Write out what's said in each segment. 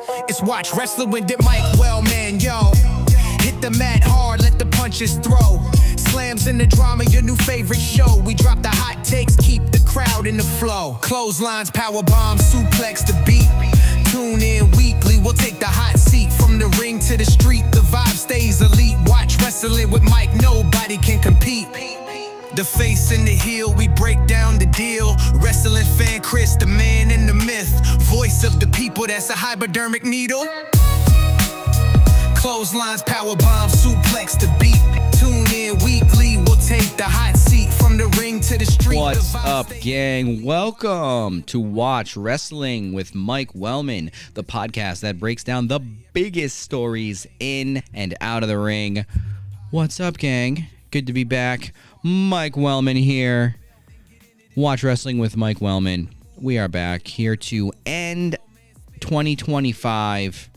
It's Watch Wrestling with Mike Wellman, yo. Hit the mat hard, let the punches throw. Slams in the drama, your new favorite show. We drop the hot takes, keep the crowd in the flow. Clotheslines, power bombs, suplex the beat. Tune in weekly, we'll take the hot seat. From the ring to the street, the vibe stays elite. Watch Wrestling with Mike, nobody can compete. The face and the heel, we break down the deal. Wrestling fan Kris, the man and the myth. Voice of the people, that's a hypodermic needle. Clotheslines, power bombs, suplex the beat. Tune in weekly, we'll take the hot seat. From the ring to the street. What's up, gang? Welcome to Watch Wrestling with Mike Wellman, the podcast that breaks down the biggest stories in and out of the ring. What's up, gang? Good to be back. Mike Wellman here. Watch Wrestling with Mike Wellman. We are back here to end 2025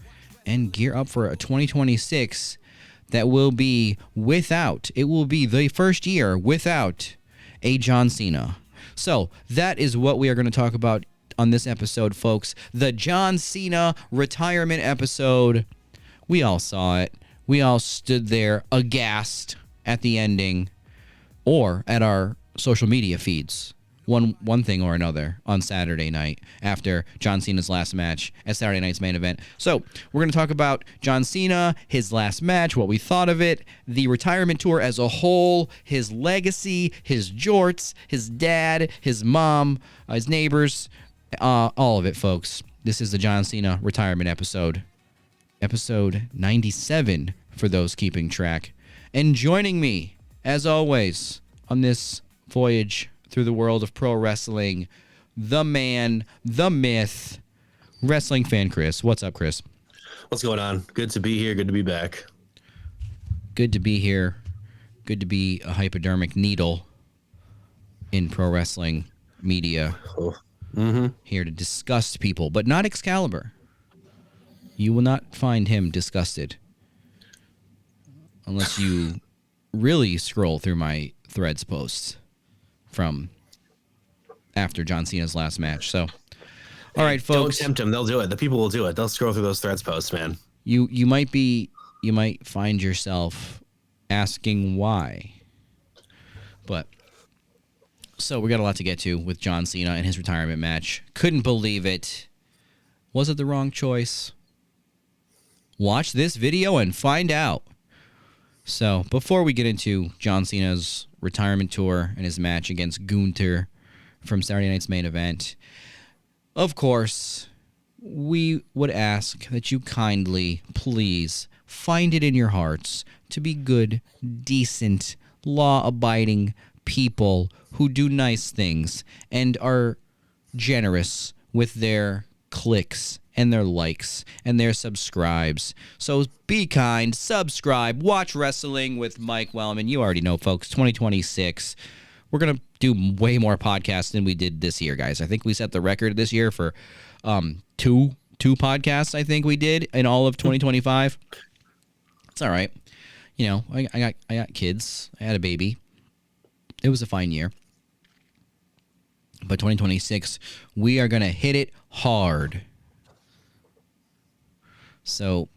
and gear up for a 2026 that will be the first year without a John Cena. So that is what we are going to talk about on this episode, folks. The John Cena retirement episode. We all saw it. We all stood there aghast at the ending or at our social media feeds. One thing or another on Saturday night after John Cena's last match at Saturday night's main event. So we're going to talk about John Cena, his last match, what we thought of it, the retirement tour as a whole, his legacy, his jorts, his dad, his mom, his neighbors, all of it, folks. This is the John Cena retirement episode 97 for those keeping track. And joining me, as always, on this voyage through the world of pro wrestling, the man, the myth, wrestling fan Kris. What's up, Kris? What's going on? Good to be here. Good to be back. Good to be here. Good to be a hypodermic needle in pro wrestling media. Oh. Mm-hmm. Here to disgust people, but not Excalibur. You will not find him disgusted unless you really scroll through my Threads posts from after John Cena's last match. So, all right, folks. Don't tempt them. They'll do it. The people will do it. They'll scroll through those Threads posts, man. You might find yourself asking why. But so we got a lot to get to with John Cena and his retirement match. Couldn't believe it. Was it the wrong choice? Watch this video and find out. So, before we get into John Cena's retirement tour and his match against Gunther from Saturday night's main event, of course, we would ask that you kindly, please, find it in your hearts to be good, decent, law-abiding people who do nice things and are generous with their clicks and their likes and their subscribes. So be kind, subscribe, watch wrestling with Mike Wellman. You already know, folks, 2026. We're going to do way more podcasts than we did this year, guys. I think we set the record this year for two podcasts, I think we did in all of 2025. It's all right. You know, I got kids. I had a baby. It was a fine year. But 2026, we are going to hit it hard. So,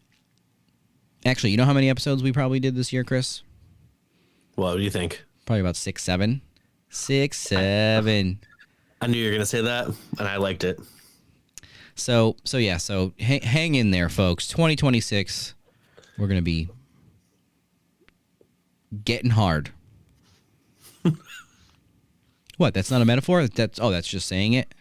actually, you know how many episodes we probably did this year, Kris? What do you think? Probably about 6, 7. 6, 7. I knew you were going to say that, and I liked it. So hang in there, folks. 2026, we're going to be getting hard. What? That's not a metaphor? That's just saying it.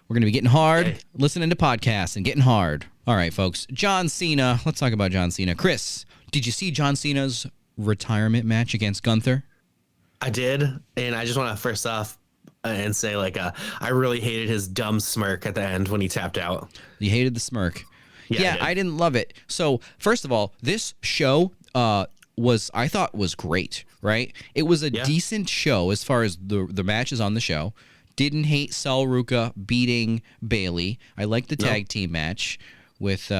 We're going to be getting hard, listening to podcasts, and getting hard. All right, folks. John Cena. Let's talk about John Cena. Kris, did you see John Cena's retirement match against Gunther? I did, and I just want to first off and say, I really hated his dumb smirk at the end when he tapped out. You hated the smirk. Yeah, I didn't love it. So, first of all, this show I thought was great, right? It was a decent show as far as the matches on the show. Didn't hate Sol Ruca beating Bailey. I liked the tag team match with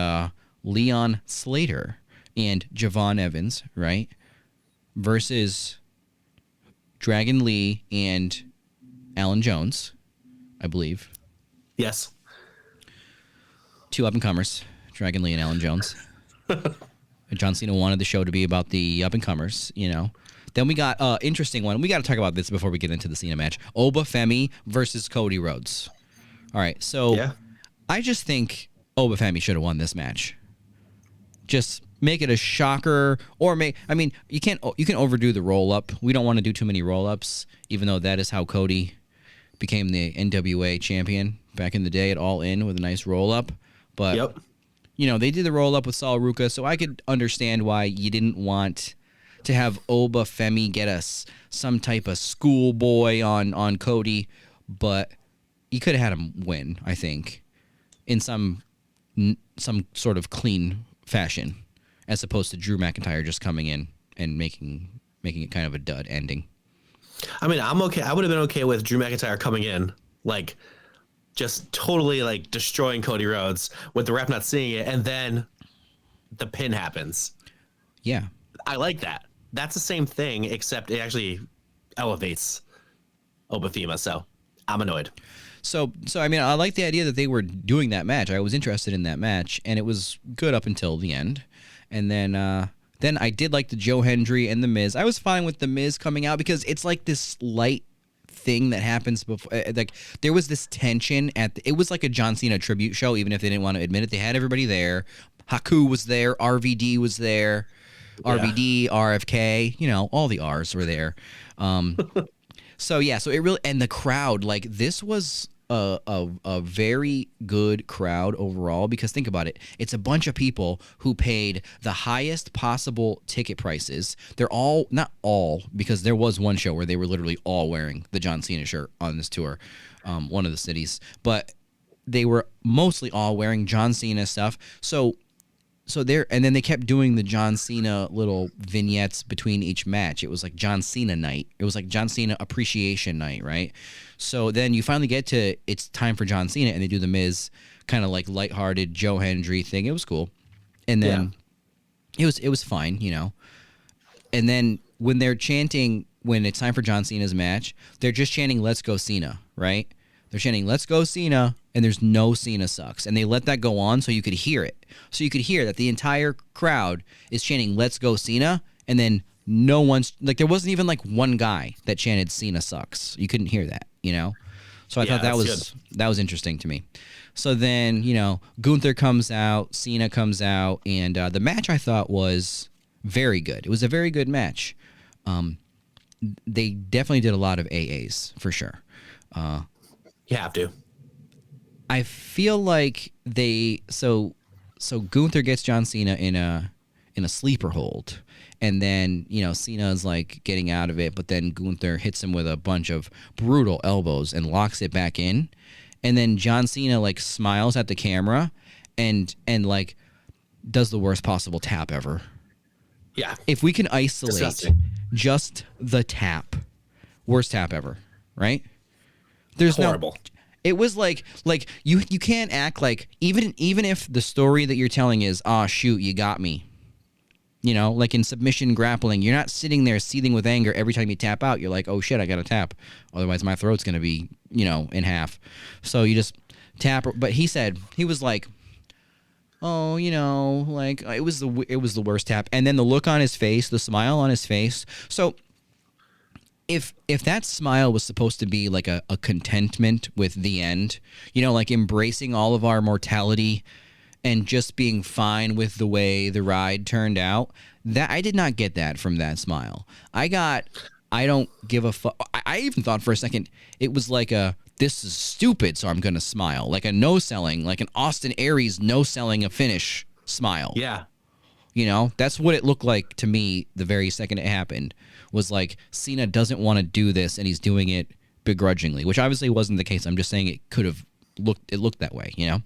Leon Slater and Javon Evans, right? Versus Dragon Lee and Alan Jones, I believe. Yes. two up-and-comers, Dragon Lee and Alan Jones. John Cena wanted the show to be about the up-and-comers, you know. Then we got interesting one. We got to talk about this before we get into the Cena match. Oba Femi versus Cody Rhodes. All right, so I just think Oba Femi should have won this match. Just make it a shocker, or you can overdo the roll-up. We don't want to do too many roll-ups, even though that is how Cody became the NWA champion back in the day at All In with a nice roll-up. But you know, they did the roll-up with Sol Ruca, so I could understand why you didn't want to have Oba Femi get us some type of schoolboy on Cody, but you could have had him win, I think, in some sort of clean fashion, as opposed to Drew McIntyre just coming in and making it kind of a dud ending. I mean, I'm okay. I would have been okay with Drew McIntyre coming in, like, just totally like destroying Cody Rhodes with the ref not seeing it, and then the pin happens. Yeah, I like that. That's the same thing, except it actually elevates Oba Femi. So I'm annoyed. So I mean, I like the idea that they were doing that match. I was interested in that match, and it was good up until the end. And then I did like the Joe Hendry and the Miz. I was fine with the Miz coming out because it's like this light thing that happens before. Like there was this tension it was like a John Cena tribute show, even if they didn't want to admit it. They had everybody there. Haku was there. RVD was there. RVD, RFK, you know, all the R's were there. So it really, and the crowd, like, this was a very good crowd overall, because think about it. It's a bunch of people who paid the highest possible ticket prices. They're all, not all, because there was one show where they were literally all wearing the John Cena shirt on this tour, one of the cities, but they were mostly all wearing John Cena stuff. So there, and then they kept doing the John Cena little vignettes between each match. It was like John Cena night. It was like John Cena appreciation night, right? So then you finally get to it's time for John Cena, and they do the Miz kind of like lighthearted Joe Hendry thing. It was cool, and then it was fine, you know. And then when they're chanting, when it's time for John Cena's match, they're just chanting "Let's go Cena," right? They're chanting "Let's go Cena," and there's no Cena sucks, and they let that go on so you could hear it. So you could hear that the entire crowd is chanting "Let's go Cena," and then no one's like, there wasn't even like one guy that chanted "Cena sucks." You couldn't hear that, you know. So I thought that was interesting to me. So then, you know, Gunther comes out, Cena comes out, and the match I thought was very good. It was a very good match. They definitely did a lot of AAs for sure. You have to. I feel like so Gunther gets John Cena in a sleeper hold, and then, you know, Cena's like getting out of it, but then Gunther hits him with a bunch of brutal elbows and locks it back in, and then John Cena like smiles at the camera and like does the worst possible tap ever. Yeah. If we can isolate Disgusting. just the tap, worst tap ever, right? There's horrible. It was like you can't act like, even if the story that you're telling is, "Oh shoot, you got me." You know, like in submission grappling, you're not sitting there seething with anger every time you tap out. You're like, "Oh shit, I got to tap. Otherwise my throat's going to be, you know, in half." So you just tap. But he was like, "Oh, you know, like it was the worst tap." And then the look on his face, the smile on his face. So if that smile was supposed to be like a contentment with the end, you know, like embracing all of our mortality and just being fine with the way the ride turned out, that I did not get that from that smile. I don't give a fuck. I even thought for a second it was like this is stupid, so I'm gonna smile, like a no-selling, like an Austin Aries no-selling a finish smile. Yeah. You know, that's what it looked like to me the very second it happened, was like Cena doesn't want to do this and he's doing it begrudgingly, which obviously wasn't the case. I'm just saying it looked that way, you know?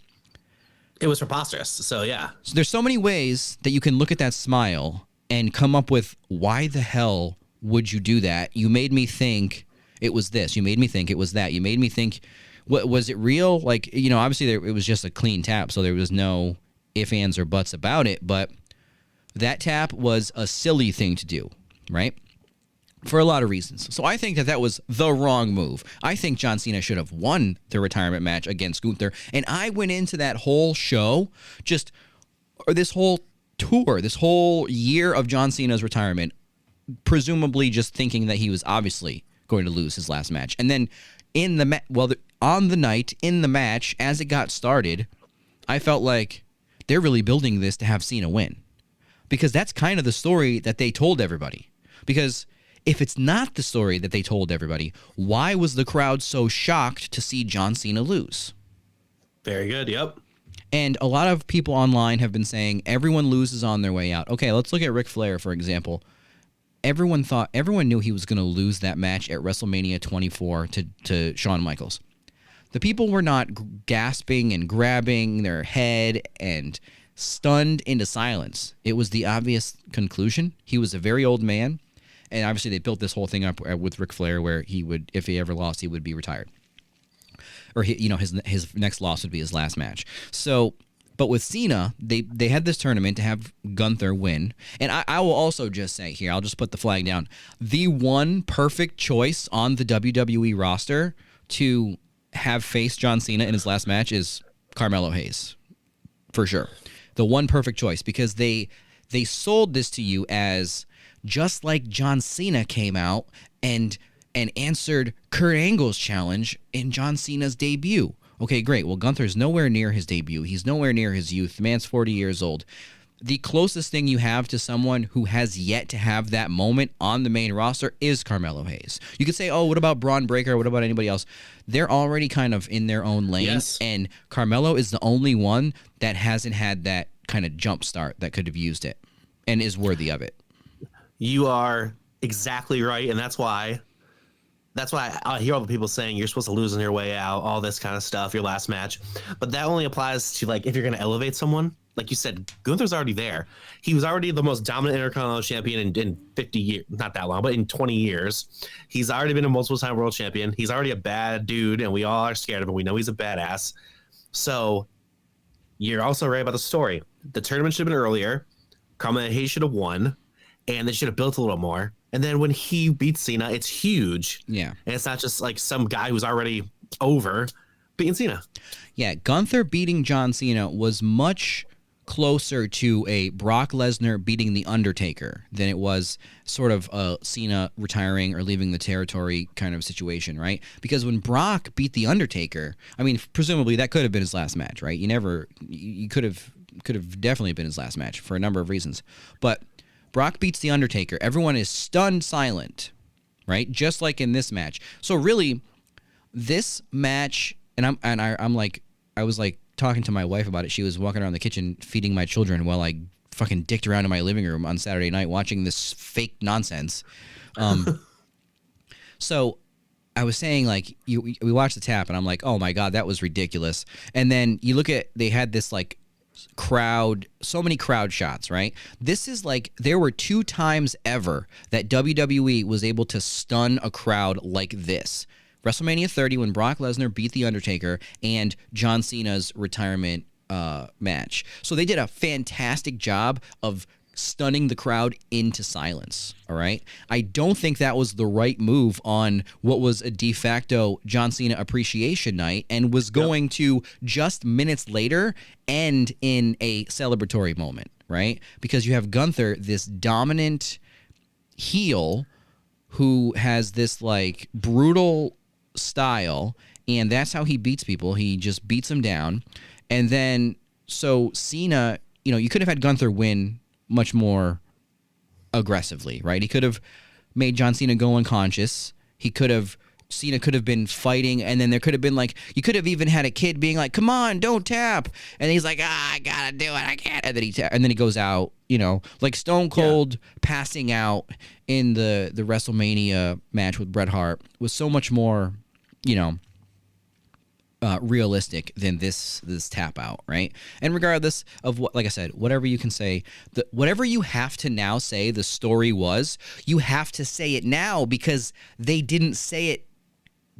It was preposterous. So, yeah. So there's so many ways that you can look at that smile and come up with, why the hell would you do that? You made me think it was this. You made me think it was that. You made me think, what was it real? Like, you know, obviously it was just a clean tap, so there was no ifs, ands, or buts about it, but that tap was a silly thing to do, right? for a lot of reasons. So I think that was the wrong move. I think John Cena should have won the retirement match against Gunther. And I went into that whole show, or this whole tour, this whole year of John Cena's retirement, presumably just thinking that he was obviously going to lose his last match. And then on the night, in the match, as it got started, I felt like they're really building this to have Cena win. Because that's kind of the story that they told everybody. Because if it's not the story that they told everybody, why was the crowd so shocked to see John Cena lose? Very good, yep. And a lot of people online have been saying everyone loses on their way out. Okay, let's look at Ric Flair, for example. Everyone knew he was going to lose that match at WrestleMania 24 to Shawn Michaels. The people were not gasping and grabbing their head and stunned into silence. It was the obvious conclusion. He was a very old man. And obviously, they built this whole thing up with Ric Flair, where he would, if he ever lost, he would be retired, or his next loss would be his last match. So, but with Cena, they had this tournament to have Gunther win, and I will also just say here, I'll just put the flag down. The one perfect choice on the WWE roster to have faced John Cena in his last match is Carmelo Hayes, for sure. The one perfect choice, because they sold this to you as, just like John Cena came out and answered Kurt Angle's challenge in John Cena's debut. Okay, great. Well, Gunther's nowhere near his debut. He's nowhere near his youth. The man's 40 years old. The closest thing you have to someone who has yet to have that moment on the main roster is Carmelo Hayes. You could say, oh, what about Braun Breaker? What about anybody else? They're already kind of in their own lane, yes. And Carmelo is the only one that hasn't had that kind of jump start that could have used it and is worthy of it. You are exactly right, and that's why I hear all the people saying you're supposed to lose on your way out, all this kind of stuff, your last match. But that only applies to, like, if you're going to elevate someone. Like you said, Gunther's already there. He was already the most dominant Intercontinental Champion in 50 years, not that long, but in 20 years. He's already been a multiple-time world champion. He's already a bad dude, and we all are scared of him. We know he's a badass. So you're also right about the story. The tournament should have been earlier. Carmelo Hayes should have won. And they should have built a little more. And then when he beats Cena, it's huge. Yeah. And it's not just like some guy who's already over beating Cena. Yeah, Gunther beating John Cena was much closer to a Brock Lesnar beating The Undertaker than it was sort of a Cena retiring or leaving the territory kind of situation, right? Because when Brock beat The Undertaker, I mean, presumably that could have been his last match, right? You could have definitely been his last match for a number of reasons. But Brock beats The Undertaker. Everyone is stunned silent, right? Just like in this match. So really, this match, I was like talking to my wife about it. She was walking around the kitchen feeding my children while I fucking dicked around in my living room on Saturday night watching this fake nonsense. So I was saying, like, we watched the tap, and I'm like, oh my God, that was ridiculous. And then you look at, they had this like crowd, so many crowd shots, right? This is like, there were 2 times ever that WWE was able to stun a crowd like this. WrestleMania 30 when Brock Lesnar beat The Undertaker, and John Cena's retirement match. So they did a fantastic job of stunning the crowd into silence, all right? I don't think that was the right move on what was a de facto John Cena appreciation night and was going to just minutes later end in a celebratory moment, right? Because you have Gunther, this dominant heel who has this like brutal style, and that's how he beats people. He just beats them down. And then, so Cena, you could have had Gunther win much more aggressively, right? He could have made John Cena go unconscious. Cena could have been fighting, and then there could have been like, you could have even had a kid being like, come on, don't tap. And he's like, I gotta do it, I can't. And then he goes out, like Stone Cold passing out in the WrestleMania match with Bret Hart was so much more, realistic than this tap out, right? And regardless of what, like I said, whatever you can say, whatever you have to now say the story was, you have to say it now because they didn't say it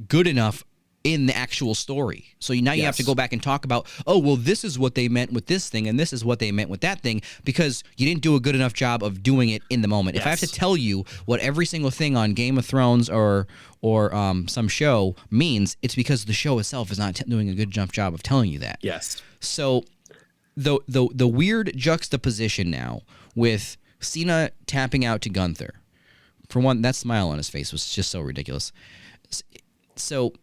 good enough in the actual story. So now you have to Yes. go back and talk about, oh, well, this is what they meant with this thing, and this is what they meant with that thing, because you didn't do a good enough job of doing it in the moment. If I have to Yes. tell you what every single thing on Game of Thrones or some show means, it's because the show itself is not doing a good enough job of telling you that. Yes. So the weird juxtaposition now with Cena tapping out to Gunther. For one, that smile on his face was just so ridiculous. So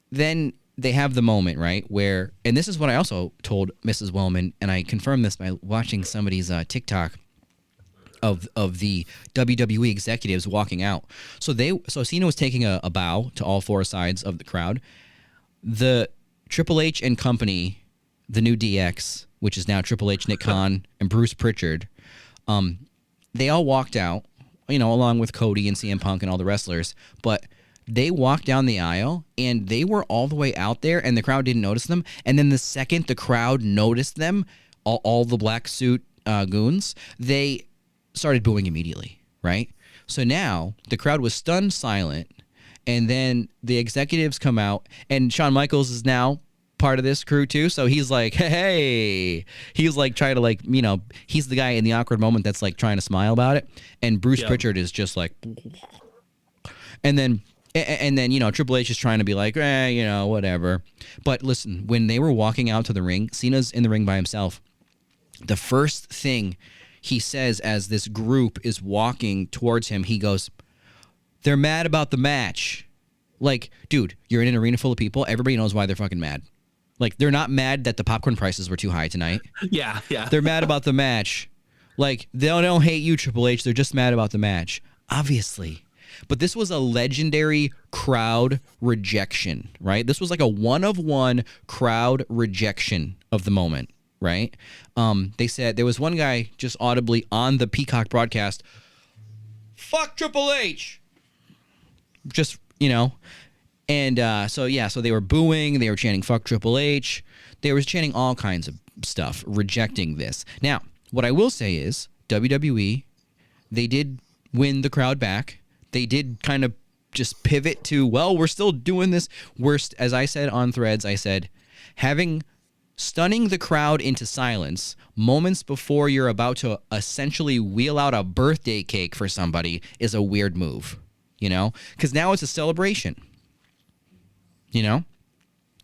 then they have the moment, right, where, and this is what I also told Mrs. Wellman, and I confirmed this by watching somebody's TikTok of the WWE executives walking out. So Cena was taking a bow to all four sides of the crowd. The Triple H and company, the new DX, which is now Triple H, Nick Khan, and Bruce Pritchard, they all walked out, along with Cody and CM Punk and all the wrestlers, but they walked down the aisle, and they were all the way out there, and the crowd didn't notice them. And then the second the crowd noticed them, all the black suit goons, they started booing immediately, right? So now the crowd was stunned silent, and then the executives come out, and Shawn Michaels is now part of this crew too. So he's like, hey, he's like trying to he's the guy in the awkward moment that's like trying to smile about it. And Bruce Pritchard is just like, and then Triple H is trying to be like, whatever. But listen, when they were walking out to the ring, Cena's in the ring by himself. The first thing he says as this group is walking towards him, he goes, they're mad about the match. Like, dude, you're in an arena full of people. Everybody knows why they're fucking mad. Like, they're not mad that the popcorn prices were too high tonight. Yeah. They're mad about the match. Like, they don't hate you, Triple H. They're just mad about the match. Obviously. But this was a legendary crowd rejection, right? This was like a one-of-one crowd rejection of the moment, right? They said there was one guy just audibly on the Peacock broadcast, fuck Triple H. Just, And so they were booing, they were chanting fuck Triple H. They were chanting all kinds of stuff, rejecting this. Now, what I will say is WWE, they did win the crowd back. They did kind of just pivot to, well, we're still doing this. As I said on Threads, I said, stunning the crowd into silence moments before you're about to essentially wheel out a birthday cake for somebody is a weird move, because now it's a celebration,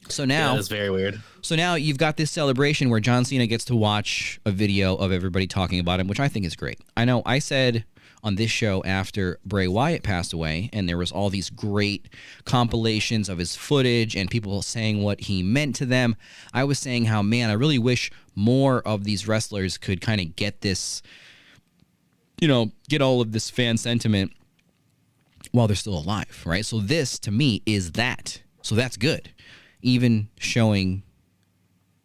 So now that's very weird. So now you've got this celebration where John Cena gets to watch a video of everybody talking about him, which I think is great. I know I said on this show after Bray Wyatt passed away, and there was all these great compilations of his footage and people saying what he meant to them. I was saying how, man, I really wish more of these wrestlers could kind of get this, get all of this fan sentiment while they're still alive, right? So this, to me, is that. So that's good. Even showing,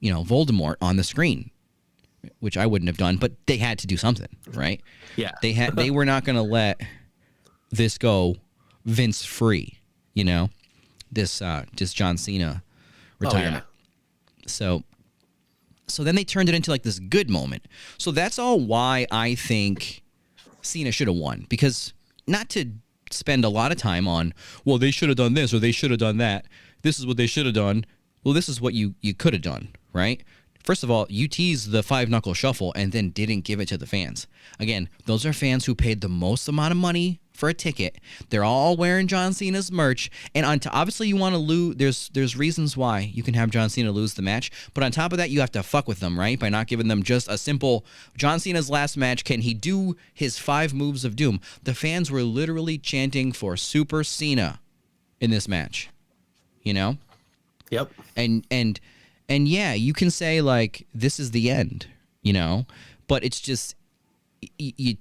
Voldemort on the screen, which I wouldn't have done, but they had to do something, right? Yeah. They were not going to let this go Vince free, this John Cena retirement. So then they turned it into like this good moment. So that's all why I think Cena should have won, because not to spend a lot of time on, well, they should have done this or they should have done that. This is what they should have done. Well, this is what you could have done, right? First of all, you teased the 5-knuckle shuffle and then didn't give it to the fans. Again, those are fans who paid the most amount of money for a ticket. They're all wearing John Cena's merch. And obviously you want to lose. There's reasons why you can have John Cena lose the match. But on top of that, you have to fuck with them, right? By not giving them just a simple John Cena's last match. Can he do his 5 moves of doom? The fans were literally chanting for Super Cena in this match. Yep. And yeah, you can say like this is the end, but it's just you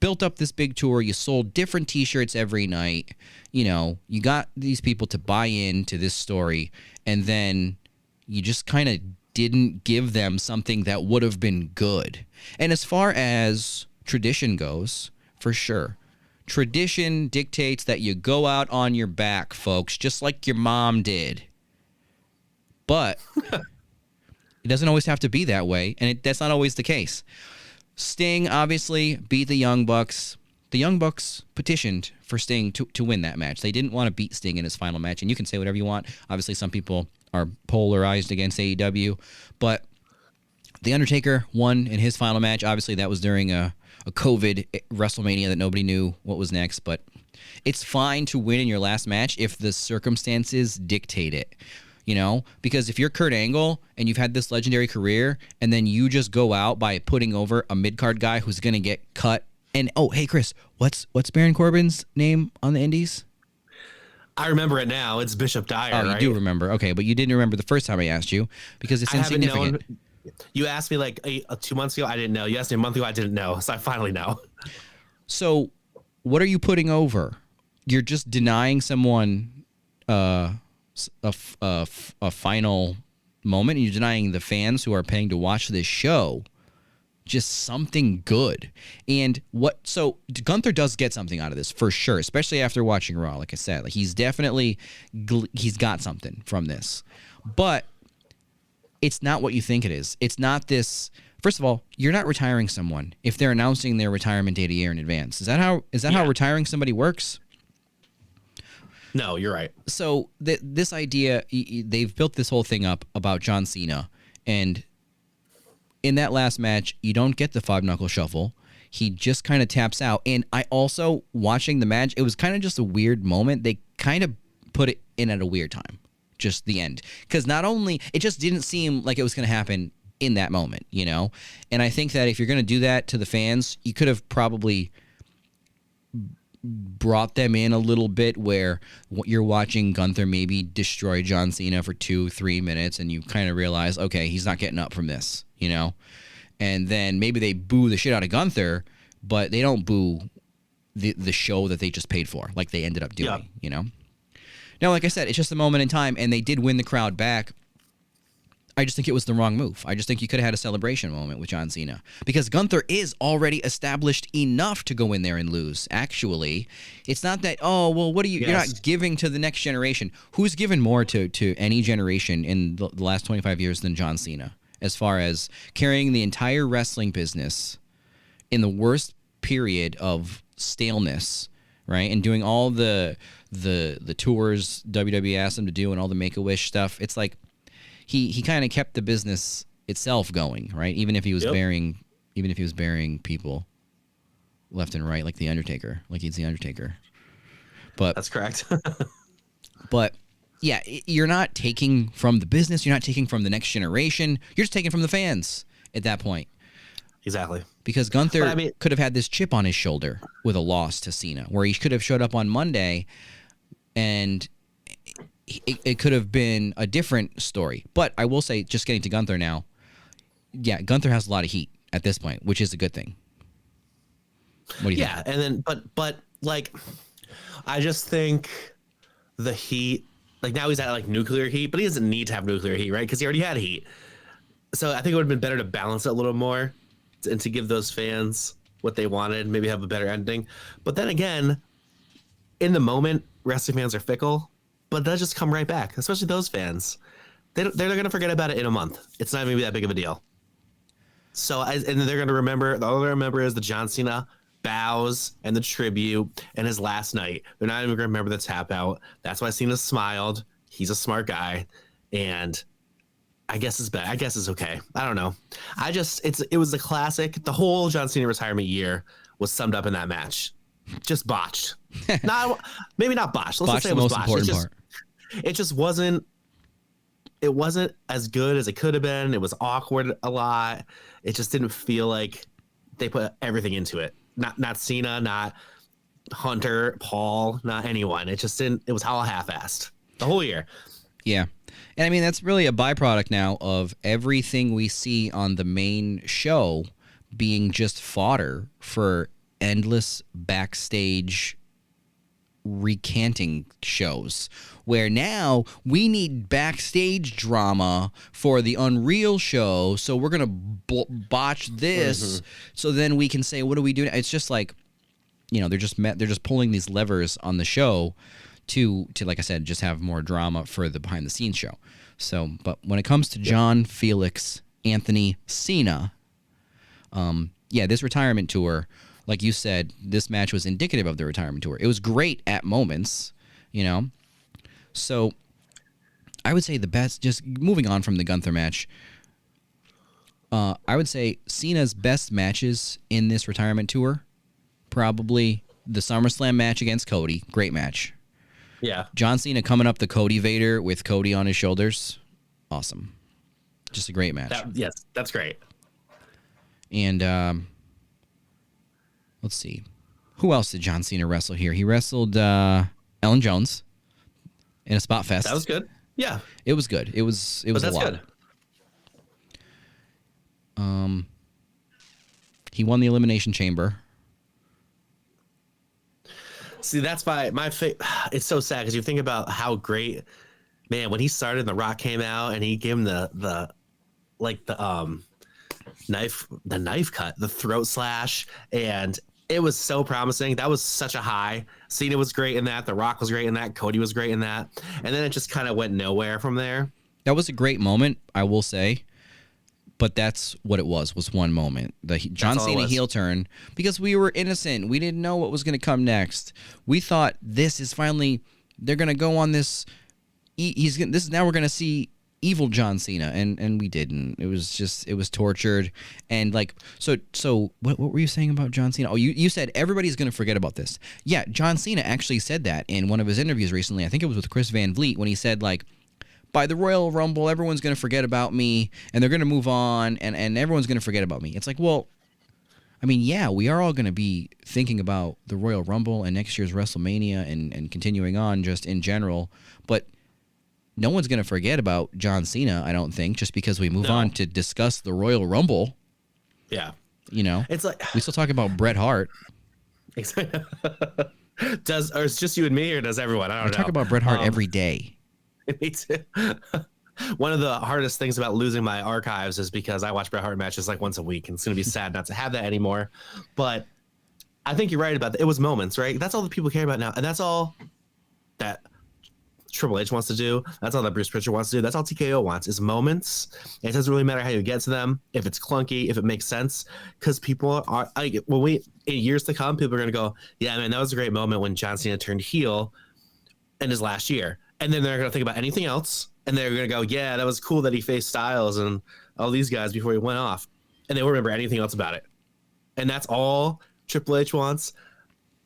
built up this big tour, you sold different T-shirts every night, you got these people to buy into this story, and then you just kind of didn't give them something that would have been good. And as far as tradition goes, for sure. Tradition dictates that you go out on your back, folks, just like your mom did. But it doesn't always have to be that way, and that's not always the case. Sting obviously beat the Young Bucks. the Young Bucks petitioned for Sting to win that match. They didn't want to beat Sting in his final match, and you can say whatever you want. Obviously, some people are polarized against AEW, but The Undertaker won in his final match. Obviously, that was during a COVID WrestleMania that nobody knew what was next, but it's fine to win in your last match if the circumstances dictate it. You know, because if you're Kurt Angle and you've had this legendary career and then you just go out by putting over a mid-card guy who's going to get cut. And, oh, hey, Kris, what's Baron Corbin's name on the Indies? I remember it now. It's Bishop Dyer, Oh, you right? do remember. Okay, but you didn't remember the first time I asked you because it's insignificant. You asked me like 2 months ago. I didn't know. You asked me a month ago. I didn't know. So I finally know. So what are you putting over? You're just denying someone a final moment, and you're denying the fans who are paying to watch this show just something good. And so Gunther does get something out of this for sure, especially after watching Raw. Like I said, like he's got something from this, but it's not what you think it is. It's not this. First of all, you're not retiring someone if they're announcing their retirement date a year in advance. Is that how retiring somebody works? No, you're right. So this idea, they've built this whole thing up about John Cena, and in that last match, you don't get the 5-knuckle shuffle. He just kind of taps out. And I also, watching the match, it was kind of just a weird moment. They kind of put it in at a weird time, just the end. Because not only, it just didn't seem like it was going to happen in that moment, you know? And I think that if you're going to do that to the fans, you could have probably brought them in a little bit where you're watching Gunther maybe destroy John Cena for 2-3 minutes and you kind of realize, okay, he's not getting up from this, you know? And then maybe they boo the shit out of Gunther, but they don't boo the show that they just paid for, like they ended up doing, you know? Now, like I said, it's just a moment in time, and they did win the crowd back. I just think it was the wrong move. I just think you could have had a celebration moment with John Cena because Gunther is already established enough to go in there and lose. Actually, it's not that, oh, well, what are you, you're not giving to the next generation. Who's given more to any generation in the last 25 years than John Cena as far as carrying the entire wrestling business in the worst period of staleness, right? And doing all the tours WWE asked him to do and all the Make-A-Wish stuff. It's like, He kind of kept the business itself going, right? Even if he was burying people left and right, like the Undertaker, like he's the Undertaker. But that's correct. But yeah, you're not taking from the business. You're not taking from the next generation. You're just taking from the fans at that point. Exactly. Because Gunther could have had this chip on his shoulder with a loss to Cena, where he could have showed up on Monday and it could have been a different story. But I will say, just getting to Gunther now, yeah, Gunther has a lot of heat at this point, which is a good thing. What do you think? Yeah, and then but like I just think the heat, like now he's at like nuclear heat, but he doesn't need to have nuclear heat, right? Because he already had heat. So I think it would have been better to balance it a little more and to give those fans what they wanted, maybe have a better ending. But then again, in the moment, wrestling fans are fickle. But they'll just come right back, especially those fans. They're going to forget about it in a month. It's not going to be that big of a deal. So, and they're going to remember, all they remember is the John Cena bows and the tribute and his last night. They're not even going to remember the tap out. That's why Cena smiled. He's a smart guy. And I guess it's bad. I guess it's okay. I don't know. It was a classic. The whole John Cena retirement year was summed up in that match. Just botched. Maybe not botched. Let's just say it was botched. It just wasn't. It wasn't as good as it could have been. It was awkward a lot. It just didn't feel like they put everything into it. Not Cena, not Hunter, Paul, not anyone. It just didn't. It was all half-assed the whole year. Yeah, and I mean that's really a byproduct now of everything we see on the main show being just fodder for endless backstage recanting shows where now we need backstage drama for the Unreal show, so we're gonna botch this so then we can say what do we do. It's just like, you know, they're just pulling these levers on the show to like I said, just have more drama for the behind the scenes show. So but when it comes to John Felix Anthony Cena, this retirement tour, like you said, this match was indicative of the retirement tour. It was great at moments, you know. So I would say the best, just moving on from the Gunther match, I would say Cena's best matches in this retirement tour, probably the SummerSlam match against Cody. Great match. Yeah. John Cena coming up the Cody Vader with Cody on his shoulders. Awesome. Just a great match. Yes, that's great. And let's see. Who else did John Cena wrestle here? He wrestled Ellen Jones in a spot fest. That was good. Yeah. It was good. It was But a that's lot. good. He won the Elimination Chamber. See, that's my it's so sad because you think about how great, man, when he started and The Rock came out and he gave him the knife cut, the throat slash, and it was so promising. That was such a high. Cena was great in that. The Rock was great in that. Cody was great in that. And then it just kind of went nowhere from there. That was a great moment, I will say. But that's what it was one moment. The John Cena heel turn, because we were innocent. We didn't know what was going to come next. We thought this is finally, they're going to go on this. Now we're going to see evil John Cena, and we didn't. It was tortured. And like, so what were you saying about John Cena? Oh, you said everybody's going to forget about this. Yeah, John Cena actually said that in one of his interviews recently. I think it was with Chris Van Vliet, when he said, like, by the Royal Rumble, everyone's going to forget about me, and they're going to move on, and everyone's going to forget about me. It's like, well, I mean, yeah, we are all going to be thinking about the Royal Rumble and next year's WrestleMania and continuing on just in general, but no one's going to forget about John Cena, I don't think, just because we move on to discuss the Royal Rumble. Yeah. You know? It's like, we still talk about Bret Hart. or it's just you and me, or does everyone? I don't know. I talk about Bret Hart every day. Me too. One of the hardest things about losing my archives is because I watch Bret Hart matches like once a week, and it's going to be sad not to have that anymore. But I think you're right about that. It was moments, right? That's all that people care about now. And that's all that Triple H wants to do. That's all that Bruce Pritchard wants to do. That's all TKO wants, is moments. It doesn't really matter how you get to them, if it's clunky, if it makes sense, because people are, in years to come, people are going to go, yeah, man, that was a great moment when John Cena turned heel in his last year. And then they're going to think about anything else. And they're going to go, yeah, that was cool that he faced Styles and all these guys before he went off. And they won't remember anything else about it. And that's all Triple H wants.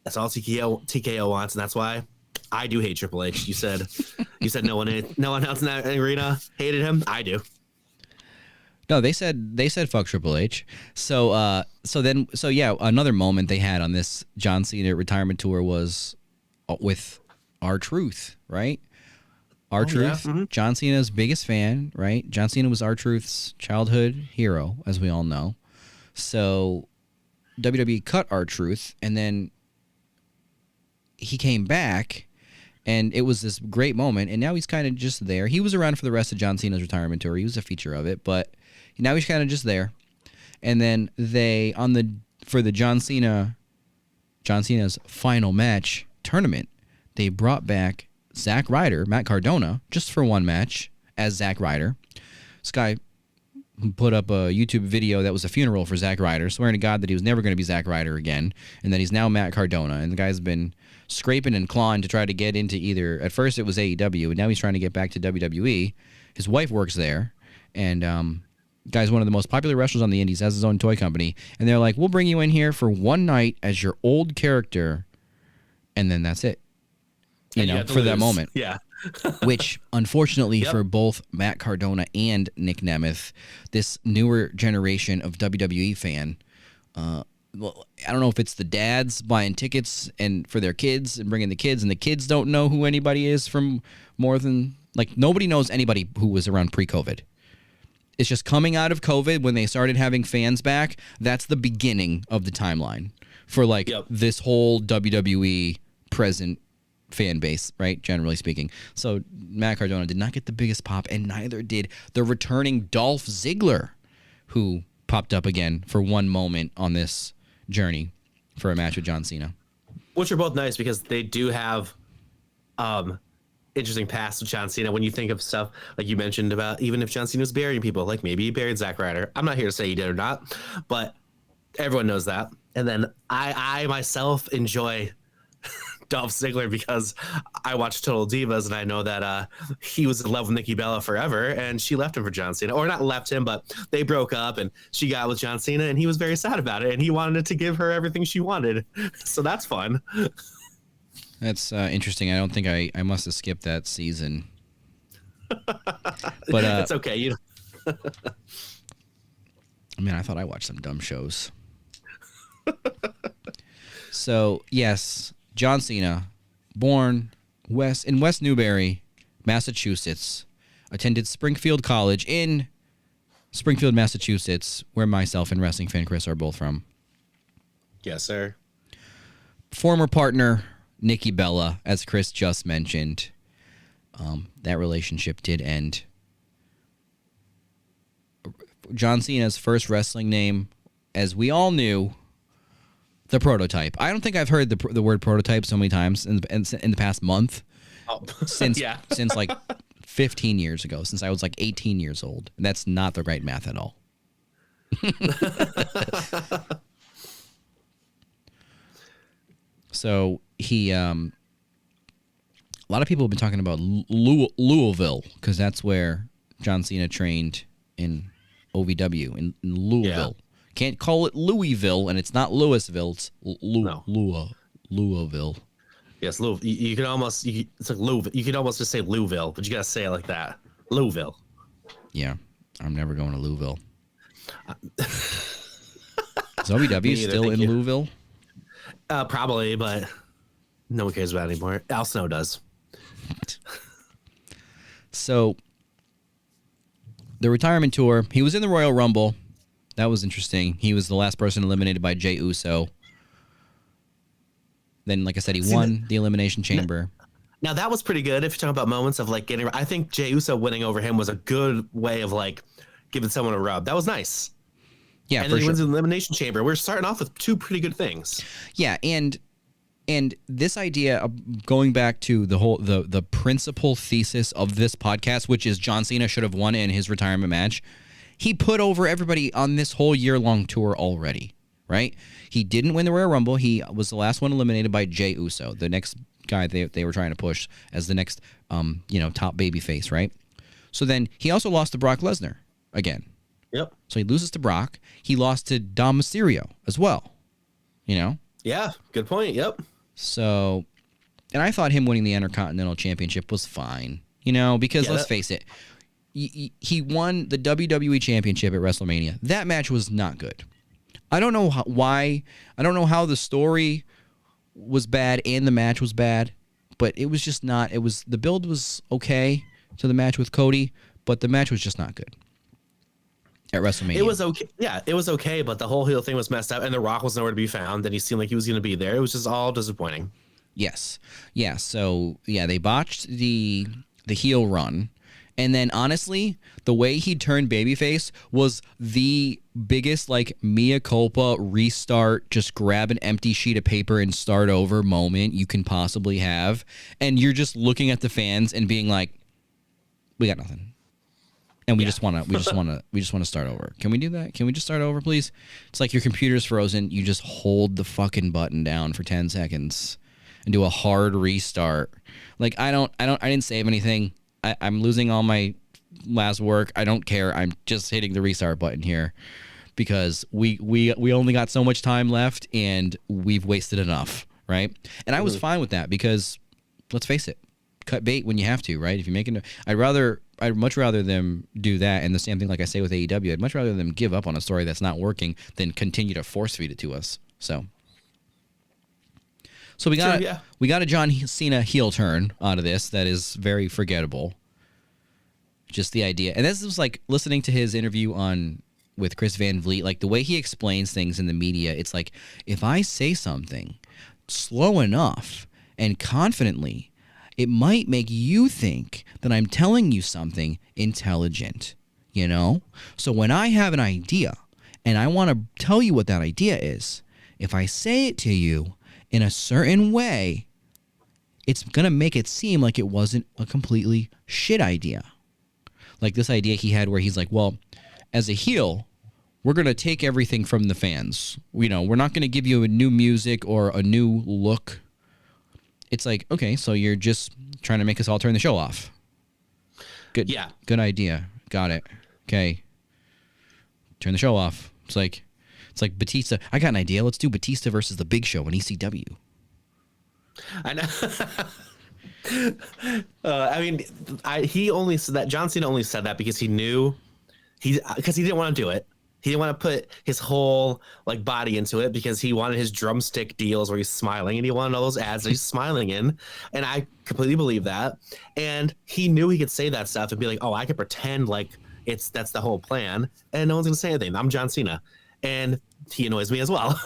That's all TKO wants. And that's why I do hate Triple H. You said no one else in that arena hated him. I do. No, they said fuck Triple H. So yeah, another moment they had on this John Cena retirement tour was with R-Truth, right? R-Truth, yeah. John Cena's biggest fan, right? John Cena was R-Truth's childhood hero, as we all know. So WWE cut R-Truth, and then he came back, and it was this great moment, and now he's kind of just there. He was around for the rest of John Cena's retirement tour. He was a feature of it, but now he's kind of just there. And then for the John Cena's final match tournament, they brought back Zack Ryder, Matt Cardona, just for one match as Zack Ryder. This guy put up a YouTube video that was a funeral for Zack Ryder, swearing to God that he was never going to be Zack Ryder again, and that he's now Matt Cardona. And the guy's been scraping and clawing to try to get into either, at first it was AEW, and now he's trying to get back to WWE. His wife works there, and guy's one of the most popular wrestlers on the indies, has his own toy company, and they're like, we'll bring you in here for one night as your old character, and then that's it. You know, for that moment. Yeah. Which, unfortunately, for both Matt Cardona and Nick Nemeth, this newer generation of WWE fan, well, I don't know if it's the dads buying tickets and for their kids and bringing the kids, and the kids don't know who anybody is from more than, like, nobody knows anybody who was around pre-COVID. It's just coming out of COVID when they started having fans back. That's the beginning of the timeline for, like, this whole WWE present fan base, right? Generally speaking. So Matt Cardona did not get the biggest pop, and neither did the returning Dolph Ziggler, who popped up again for one moment on this journey for a match with John Cena. Which are both nice because they do have interesting past with John Cena. When you think of stuff like you mentioned about, even if John Cena was burying people, like maybe he buried Zack Ryder. I'm not here to say he did or not, but everyone knows that. And then I myself enjoy Dolph Ziggler because I watched Total Divas and I know that he was in love with Nikki Bella forever and she left him for John Cena, or not left him, but they broke up and she got with John Cena and he was very sad about it and he wanted to give her everything she wanted. So that's fun. That's interesting. I don't think I must have skipped that season. But it's okay. Man, I thought I watched some dumb shows. So, yes, John Cena, born in West Newbury, Massachusetts, attended Springfield College in Springfield, Massachusetts, where myself and wrestling fan Kris are both from. Yes, sir. Former partner, Nikki Bella, as Kris just mentioned. That relationship did end. John Cena's first wrestling name, as we all knew, the Prototype. I don't think I've heard the word prototype so many times in the past month. Oh, since yeah. since like 15 years ago, since I was like 18 years old. And that's not the right math at all. So he, a lot of people have been talking about Louisville because that's where John Cena trained in OVW in Louisville. Yeah. Can't call it Louisville, and it's not Louisville. It's Louisville. Yes, Louisville. You can almost it's like Louisville. You can almost just say Louisville, but you gotta say it like that. Louisville. Yeah, I'm never going to Louisville. Is OVW still in Louisville? Probably, but no one cares about it anymore. Al Snow does. So, the retirement tour. He was in the Royal Rumble. That was interesting. He was the last person eliminated by Jey Uso. Then, like I said, he won the Elimination Chamber. Now, that was pretty good. If you're talking about moments of like getting, I think Jey Uso winning over him was a good way of like giving someone a rub. That was nice. Yeah, and then he wins the Elimination Chamber. We're starting off with two pretty good things. Yeah, and this idea of going back to the whole the principal thesis of this podcast, which is John Cena should have won in his retirement match. He put over everybody on this whole year-long tour already, right? He didn't win the Royal Rumble. He was the last one eliminated by Jey Uso, the next guy they were trying to push as the next top babyface, right? So then he also lost to Brock Lesnar again. Yep. So he loses to Brock. He lost to Dom Mysterio as well. Yeah, good point. Yep. So, and I thought him winning the Intercontinental Championship was fine, because let's face it, he won the WWE Championship at WrestleMania. That match was not good. I don't know why. I don't know how the story was bad and the match was bad, but it was just not. The build was okay to the match with Cody, but the match was just not good at WrestleMania. It was okay. Yeah, it was okay, but the whole heel thing was messed up, and The Rock was nowhere to be found, and he seemed like he was going to be there. It was just all disappointing. Yes. Yeah. So they botched the heel run. And then, honestly, the way he turned babyface was the biggest, mea culpa, restart, just grab an empty sheet of paper and start over moment you can possibly have. And you're just looking at the fans and being like, we got nothing. And we just want to start over. Can we do that? Can we just start over, please? It's like your computer's frozen. You just hold the fucking button down for 10 seconds and do a hard restart. I didn't save anything. I'm losing all my last work. I don't care. I'm just hitting the restart button here because we only got so much time left and we've wasted enough, right? And I was fine with that because let's face it, cut bait when you have to, right? If you're making, I'd much rather them do that. And the same thing, like I say with AEW, I'd much rather them give up on a story that's not working than continue to force feed it to us. So we got a John Cena heel turn out of this that is very forgettable. Just the idea, and this was like listening to his interview with Chris Van Vliet, like the way he explains things in the media. It's like if I say something slow enough and confidently, it might make you think that I'm telling you something intelligent. So when I have an idea and I want to tell you what that idea is, if I say it to you in a certain way, it's going to make it seem like it wasn't a completely shit idea. Like this idea he had where he's like, well, as a heel, we're going to take everything from the fans. We're not going to give you a new music or a new look. It's like, okay, so you're just trying to make us all turn the show off. Good. Yeah. Good idea. Got it. Okay. Turn the show off. It's like Batista. I got an idea. Let's do Batista versus the Big Show in ECW. I know. I mean, he only said that. John Cena only said that because he knew because he didn't want to do it. He didn't want to put his whole like body into it because he wanted his drumstick deals where he's smiling, and he wanted all those ads that he's smiling in. And I completely believe that. And he knew he could say that stuff and be like, "Oh, I could pretend like that's the whole plan," and no one's gonna say anything. I'm John Cena, and he annoys me as well.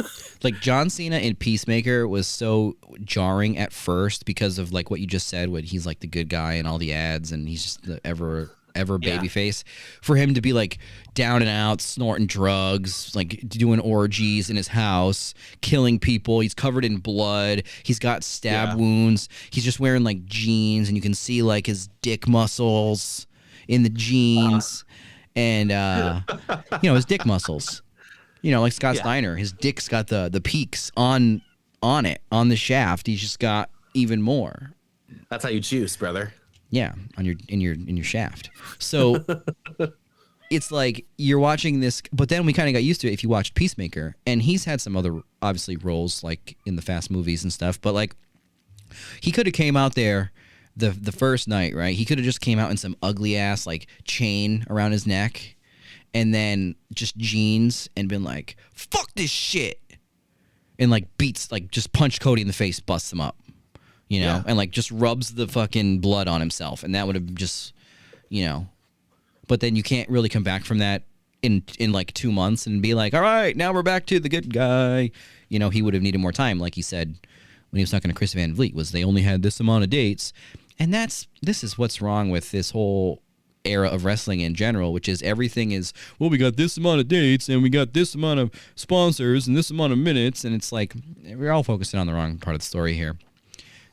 Like John Cena in Peacemaker was so jarring at first because of like what you just said, when he's like the good guy and all the ads, and he's just the ever baby face. For him to be like down and out, snorting drugs, like doing orgies in his house, killing people. He's covered in blood. He's got stab wounds. He's just wearing like jeans, and you can see like his dick muscles in the jeans, and his dick muscles. Like Scott Steiner, his dick's got the peaks on the shaft. He's just got even more. That's how you juice, brother. Yeah, in your shaft. So it's like you're watching this, but then we kind of got used to it if you watched Peacemaker, and he's had some other obviously roles like in the Fast movies and stuff, but like he could have came out there the first night, right? He could have just came out in some ugly ass like chain around his neck, and then just jeans, and been like, "Fuck this shit," and like beats, like just punch Cody in the face, busts him up. And like just rubs the fucking blood on himself, and that would have just, But then you can't really come back from that in like 2 months and be like, all right, now we're back to the good guy. He would have needed more time, like he said when he was talking to Chris Van Vliet, was they only had this amount of dates, and this is what's wrong with this whole era of wrestling in general, which is everything is, well, we got this amount of dates and we got this amount of sponsors and this amount of minutes, and it's like we're all focusing on the wrong part of the story here.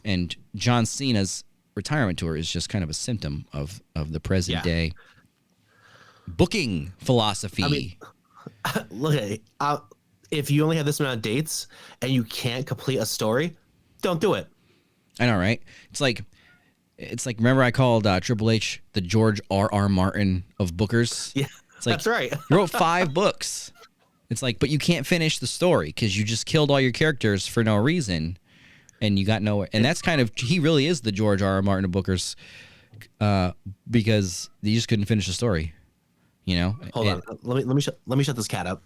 And John Cena's retirement tour is just kind of a symptom of the present day booking philosophy. I mean, look at it. If you only have this amount of dates and you can't complete a story, don't do it. I know, right? It's like remember I called Triple H the George R.R. Martin of bookers? Yeah, it's like, that's right. You wrote 5 books. It's like, but you can't finish the story because you just killed all your characters for no reason. And you got nowhere. And that's kind of, he really is the George R.R. Martin of bookers, because you just couldn't finish the story. Hold on. Let me shut this cat up.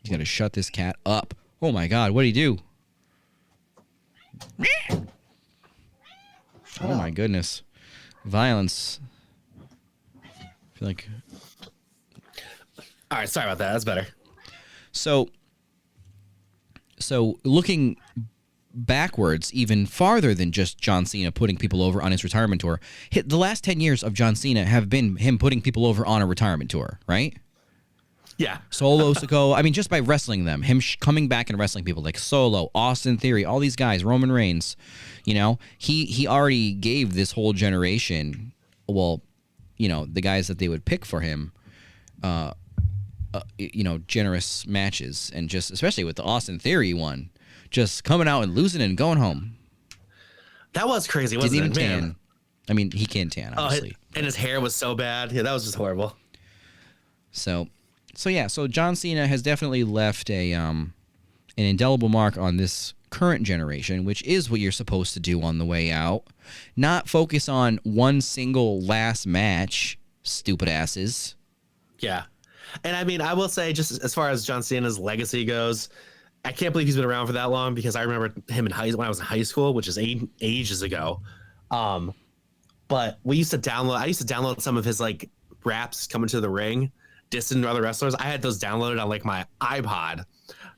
You got to shut this cat up. Oh my God, what did he do? Oh my goodness, violence. I feel like. All right, sorry about that. That's better. So looking backwards even farther than just John Cena putting people over on his retirement tour, the last 10 years of John Cena have been him putting people over on a retirement tour, right? Yeah. Solo, Sikoa, I mean, just by wrestling them, him coming back and wrestling people like Solo, Austin Theory, all these guys, Roman Reigns, he already gave this whole generation, the guys that they would pick for him, generous matches, and just especially with the Austin Theory one, just coming out and losing and going home. That was crazy, wasn't Didn't even it? tan. Man. I mean, he can tan, obviously. And his hair was so bad. Yeah, that was just horrible. So John Cena has definitely left an indelible mark on this current generation, which is what you're supposed to do on the way out. Not focus on one single last match, stupid asses. Yeah. And I mean, I will say, just as far as John Cena's legacy goes, I can't believe he's been around for that long, because I remember him when I was in high school, which is ages ago. But I used to download some of his like raps coming to the ring, dissing other wrestlers. I had those downloaded on like my iPod.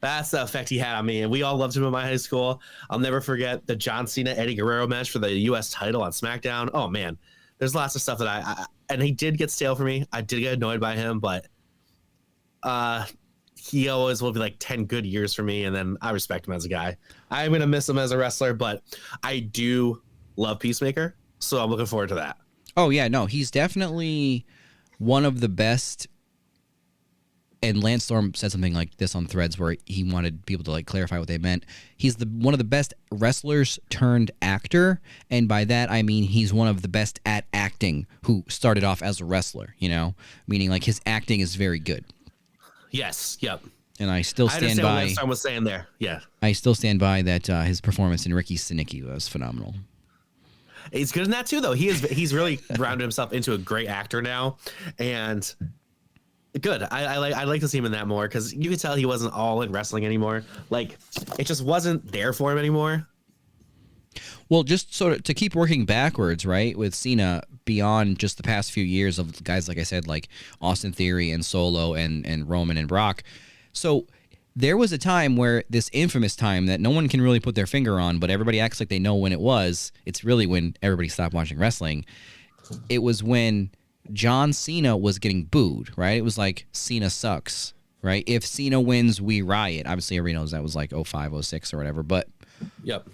That's the effect he had on me, and we all loved him in my high school. I'll never forget the John Cena Eddie Guerrero match for the U.S. title on SmackDown. Oh man, there's lots of stuff that and he did get stale for me. I did get annoyed by him, but he always will be like 10 good years for me, and then I respect him as a guy. I'm gonna miss him as a wrestler, but I do love Peacemaker, so I'm looking forward to that. Oh yeah, no, he's definitely one of the best. And Lance Storm said something like this on Threads where he wanted people to like clarify what they meant. He's one of the best wrestlers turned actor, and by that I mean he's one of the best at acting who started off as a wrestler. You know, meaning like his acting is very good. Yes. Yep. And I still I stand understand what by. Lance Storm was saying there. Yeah. I still stand by that his performance in Ricky Stenicki was phenomenal. He's good in that too, though. He's really rounded himself into a great actor now, and good. I like to see him in that more because you could tell he wasn't all in wrestling anymore. Like it just wasn't there for him anymore. Well, just sort of to keep working backwards, right, with Cena beyond just the past few years of guys like I said, like Austin Theory and Solo and Roman and Brock. So there was a time where this infamous time that no one can really put their finger on, but everybody acts like they know when it was. It's really when everybody stopped watching wrestling. It was when John Cena was getting booed, right? It was like, Cena sucks, right? If Cena wins, we riot. Obviously, everybody knows that was like 05, 06 or whatever, but Yep.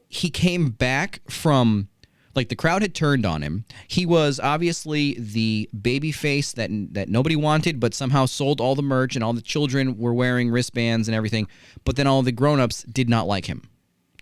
he came back from, like, the crowd had turned on him. He was obviously the baby face that nobody wanted, but somehow sold all the merch and all the children were wearing wristbands and everything, but then all the grown-ups did not like him.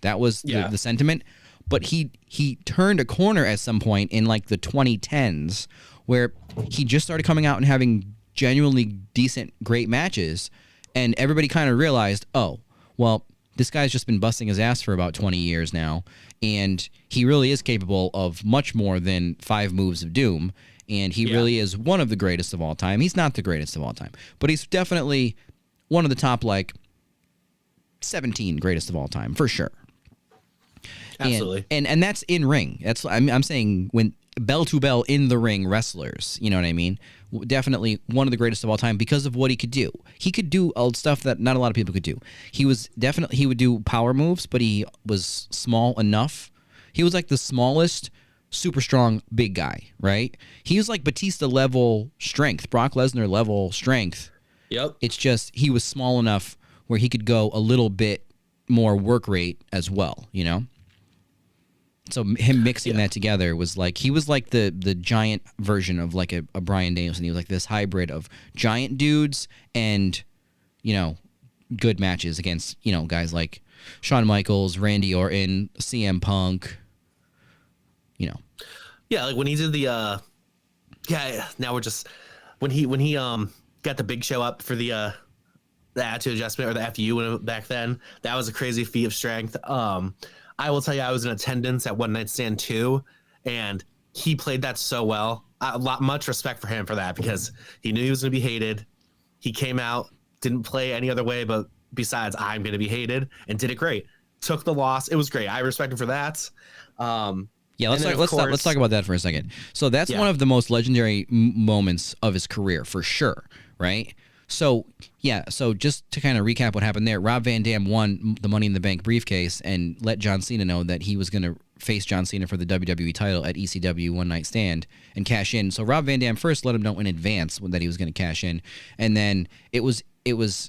That was the sentiment. But he turned a corner at some point in like the 2010s where he just started coming out and having genuinely decent, great matches, and everybody kind of realized, oh, well, this guy's just been busting his ass for about 20 years now, and he really is capable of much more than 5 moves of doom, and he really is one of the greatest of all time. He's not the greatest of all time, but he's definitely one of the top, like, 17 greatest of all time, for sure. Absolutely. And that's in ring. That's I'm saying when bell to bell in the ring wrestlers, you know what I mean? Definitely one of the greatest of all time because of what he could do. He could do old stuff that not a lot of people could do. He would do power moves, but he was small enough. He was like the smallest, super strong big guy, right? He was like Batista level strength, Brock Lesnar level strength. Yep. It's just he was small enough where he could go a little bit more work rate as well, you know? So him mixing that together was like, he was like the giant version of like a Bryan Danielson. He was like this hybrid of giant dudes and, you know, good matches against, you know, guys like Shawn Michaels, Randy Orton, CM Punk, you know. Yeah, like when he did the now we're just when he got the Big Show up for the attitude adjustment or the FU back then, that was a crazy feat of strength. I will tell you, I was in attendance at One Night Stand 2, and he played that so well. Much respect for him for that because he knew he was going to be hated. He came out, didn't play any other way, but besides, I'm going to be hated, and did it great. Took the loss. It was great. I respect him for that. Yeah, let's talk about that for a second. So that's one of the most legendary moments of his career, for sure, right? So, so just to kind of recap what happened there, Rob Van Dam won the Money in the Bank briefcase and let John Cena know that he was going to face John Cena for the WWE title at ECW One Night Stand and cash in. So Rob Van Dam first let him know in advance that he was going to cash in, and then it was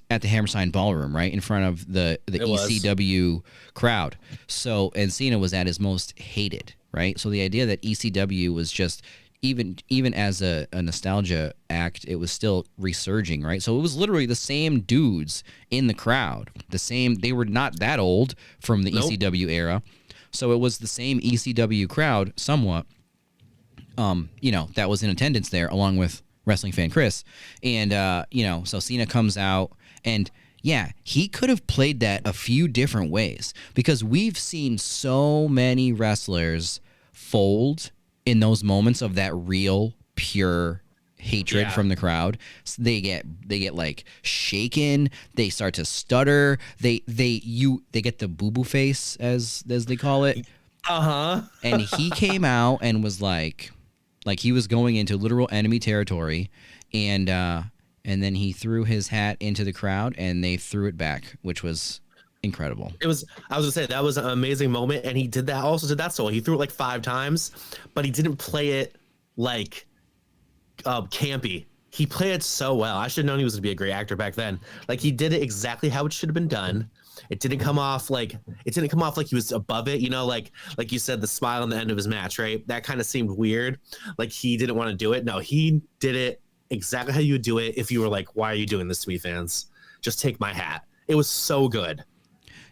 at the Hammerstein Ballroom, right, in front of the ECW crowd. So, and Cena was at his most hated, right? So the idea that ECW was just even as a nostalgia act, it was still resurging, right? So it was literally the same dudes in the crowd. They were not that old from the ECW era. So it was the same ECW crowd somewhat, that was in attendance there along with wrestling fan Kris. And, so Cena comes out and he could have played that a few different ways because we've seen so many wrestlers fold in those moments of that real, pure hatred from the crowd. So they get like shaken. They start to stutter. They get the boo boo face as they call it. And he came out and was like he was going into literal enemy territory, and then he threw his hat into the crowd and they threw it back, which was incredible. I was gonna say that was an amazing moment, and he did that solo. He threw it like 5 times, but he didn't play it like campy. He played it so well. I should have known he was gonna be a great actor back then. Like he did it exactly how it should have been done. It didn't come off like he was above it, like you said, the smile on the end of his match, right? That kind of seemed weird. Like he didn't want to do it. No, he did it exactly how you would do it if you were like, why are you doing this to me, fans? Just take my hat. It was so good.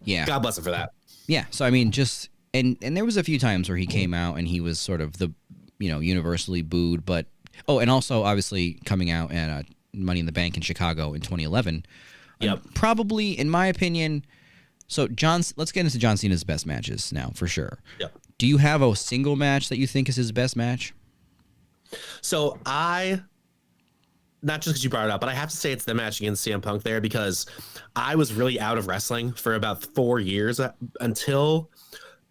Yeah. God bless him for that. Yeah. So I mean, just and there was a few times where he came out and he was sort of the universally booed, but and also obviously coming out at Money in the Bank in Chicago in 2011. Yep. Probably, in my opinion. So let's get into John Cena's best matches now for sure. Yep. Do you have a single match that you think is his best match? So not just because you brought it up, but I have to say it's the match against CM Punk there, because I was really out of wrestling for about 4 years until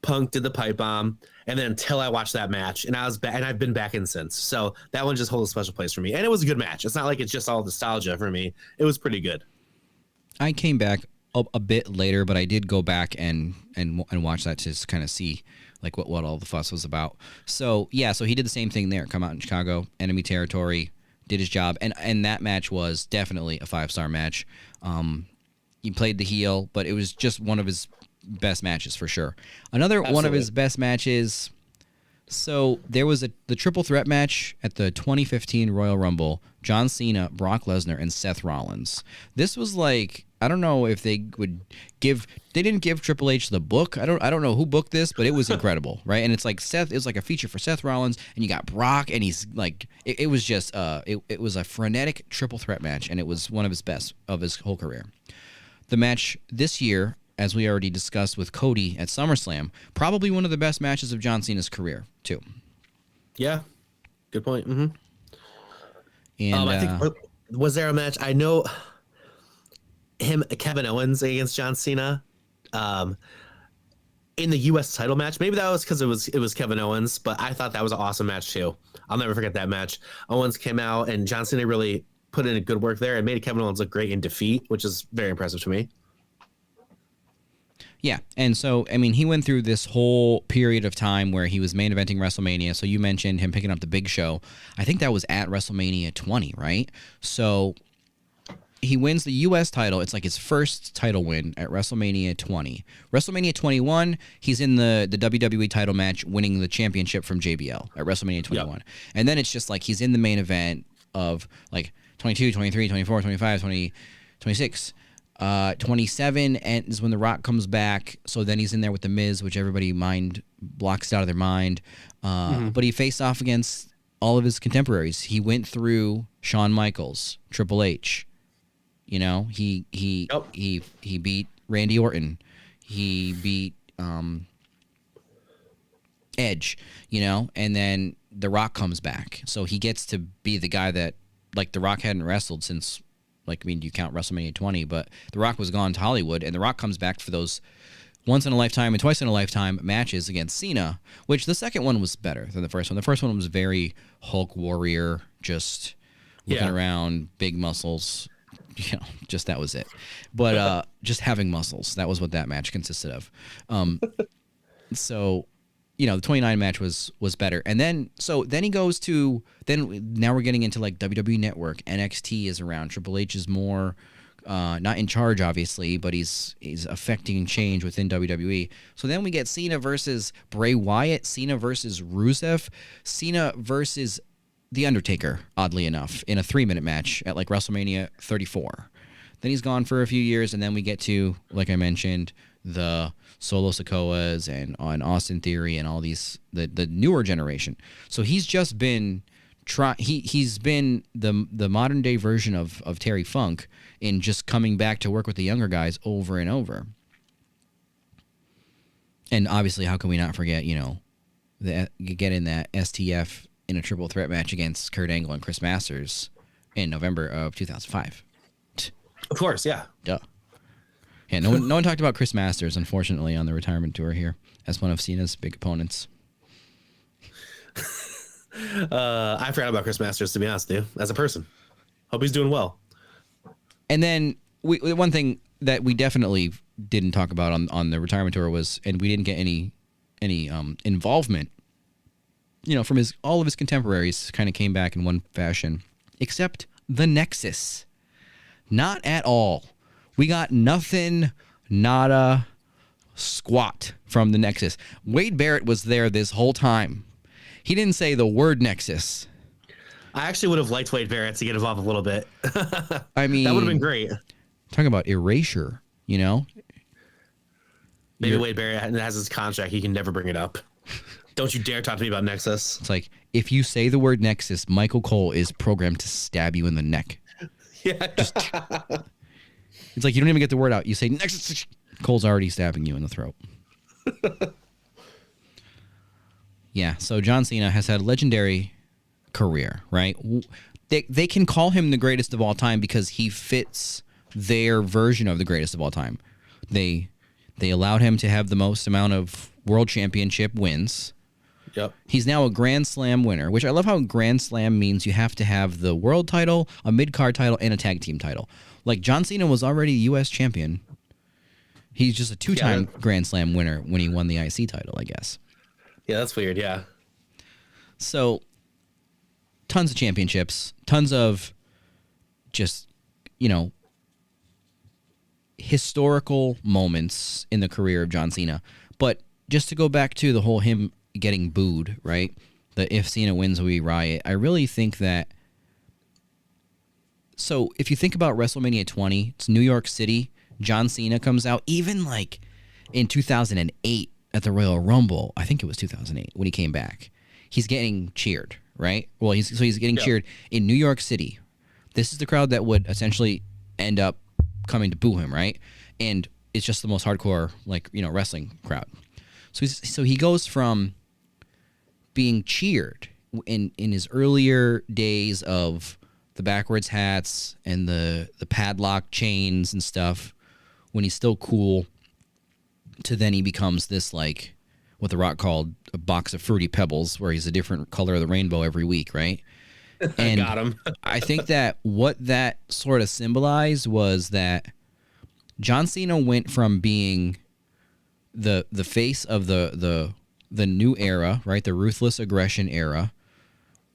Punk did the pipe bomb, and then until I watched that match, and I've been back in since. So that one just holds a special place for me, and it was a good match. It's not like it's just all nostalgia for me. It was pretty good. I came back a bit later, but I did go back and watch that to kind of see like what all the fuss was about. So yeah, so he did the same thing there. Come out in Chicago, enemy territory. Did his job, and that match was definitely a 5-star match. He played the heel, but it was just one of his best matches for sure. Another Absolutely. one of his best matches. So there was the triple threat match at the 2015 Royal Rumble. John Cena, Brock Lesnar, and Seth Rollins. This was like, I don't know if they didn't give Triple H the book. I don't know who booked this, but it was incredible, right? And it's like it was like a feature for Seth Rollins, and you got Brock, and he's like, it was just it was a frenetic triple threat match, and it was one of his best of his whole career. The match this year, as we already discussed with Cody at SummerSlam, probably one of the best matches of John Cena's career too. Yeah, good point. Mm-hmm. And I think was there a match? I know Kevin Owens against John Cena, in the U.S. title match. Maybe that was because it was Kevin Owens, but I thought that was an awesome match too. I'll never forget that match. Owens came out and John Cena really put in a good work there and made Kevin Owens look great in defeat, which is very impressive to me. Yeah, and so, I mean, he went through this whole period of time where he was main eventing WrestleMania. So you mentioned him picking up the Big Show. I think that was at WrestleMania 20, right? So he wins the U.S. title. It's like his first title win at WrestleMania 20. WrestleMania 21, he's in the WWE title match, winning the championship from JBL at WrestleMania 21. Yep. And then it's just like he's in the main event of like 22, 23, 24, 25, 20, 26. 27 and is when The Rock comes back. So then he's in there with The Miz, which everybody blocks out of their mind. But he faced off against all of his contemporaries. He went through Shawn Michaels, Triple H. You know, he beat Randy Orton. He beat Edge. You know, and then The Rock comes back. So he gets to be the guy that, like, The Rock hadn't wrestled since. Like, I mean, you count WrestleMania 20, but The Rock was gone to Hollywood, and The Rock comes back for those once-in-a-lifetime and twice-in-a-lifetime matches against Cena, which the second one was better than the first one. The first one was very Hulk Warrior, just looking around, big muscles, you know, just that was it. But just having muscles, that was what that match consisted of. So, you know, the 29 match was better. And then he goes to, now we're getting into like WWE Network. NXT is around. Triple H is more not in charge, obviously, but he's affecting change within WWE. So then we get Cena versus Bray Wyatt, Cena versus Rusev, Cena versus The Undertaker, oddly enough, in a 3-minute match at like WrestleMania 34. Then he's gone for a few years, and then we get to, like I mentioned, the Solo Sikoas and on Austin Theory and all these the newer generation. So he's just been he's been the modern day version of Terry Funk in just coming back to work with the younger guys over and over. And obviously, how can we not forget, you know, get in that STF in a triple threat match against Kurt Angle and Chris Masters in November of 2005. Of course, yeah. Duh. Yeah, no one talked about Chris Masters, unfortunately, on the retirement tour here as one of Cena's big opponents. I forgot about Chris Masters, to be honest, dude, as a person. Hope he's doing well. And then one thing that we definitely didn't talk about on the retirement tour was, and we didn't get any involvement, you know, from all of his contemporaries kind of came back in one fashion, except the Nexus. Not at all. We got nothing nada, squat from the Nexus. Wade Barrett was there this whole time. He didn't say the word Nexus. I actually would have liked Wade Barrett to get involved a little bit. I mean, that would have been great. Talking about erasure, you know? Maybe Wade Barrett has his contract. He can never bring it up. Don't you dare talk to me about Nexus. It's like, if you say the word Nexus, Michael Cole is programmed to stab you in the neck. Yeah. It's like, you don't even get the word out. You say Nexus, Cole's already stabbing you in the throat. Yeah, so John Cena has had a legendary career, right? They can call him the greatest of all time because he fits their version of the greatest of all time. They allowed him to have the most amount of world championship wins. Yep. He's now a Grand Slam winner, which I love how Grand Slam means you have to have the world title, a mid-card title, and a tag team title. Like, John Cena was already U.S. champion. He's just a two-time Grand Slam winner when he won the IC title, I guess. Yeah, that's weird, yeah. So, tons of championships, tons of just, you know, historical moments in the career of John Cena. But just to go back to the whole him getting booed, right? The if Cena wins, we riot. I really think that... So, if you think about WrestleMania 20, it's New York City. John Cena comes out. Even, like, in 2008 at the Royal Rumble, I think it was 2008, when he came back, he's getting cheered, right? Well, he's getting cheered in New York City. This is the crowd that would essentially end up coming to boo him, right? And it's just the most hardcore, like, you know, wrestling crowd. So he goes from being cheered in his earlier days of the backwards hats and the padlock chains and stuff, when he's still cool, to then he becomes this, like, what The Rock called a box of Fruity Pebbles, where he's a different color of the rainbow every week, right? And got him. I think that what that sort of symbolized was that John Cena went from being the face of the new era, right, the ruthless aggression era,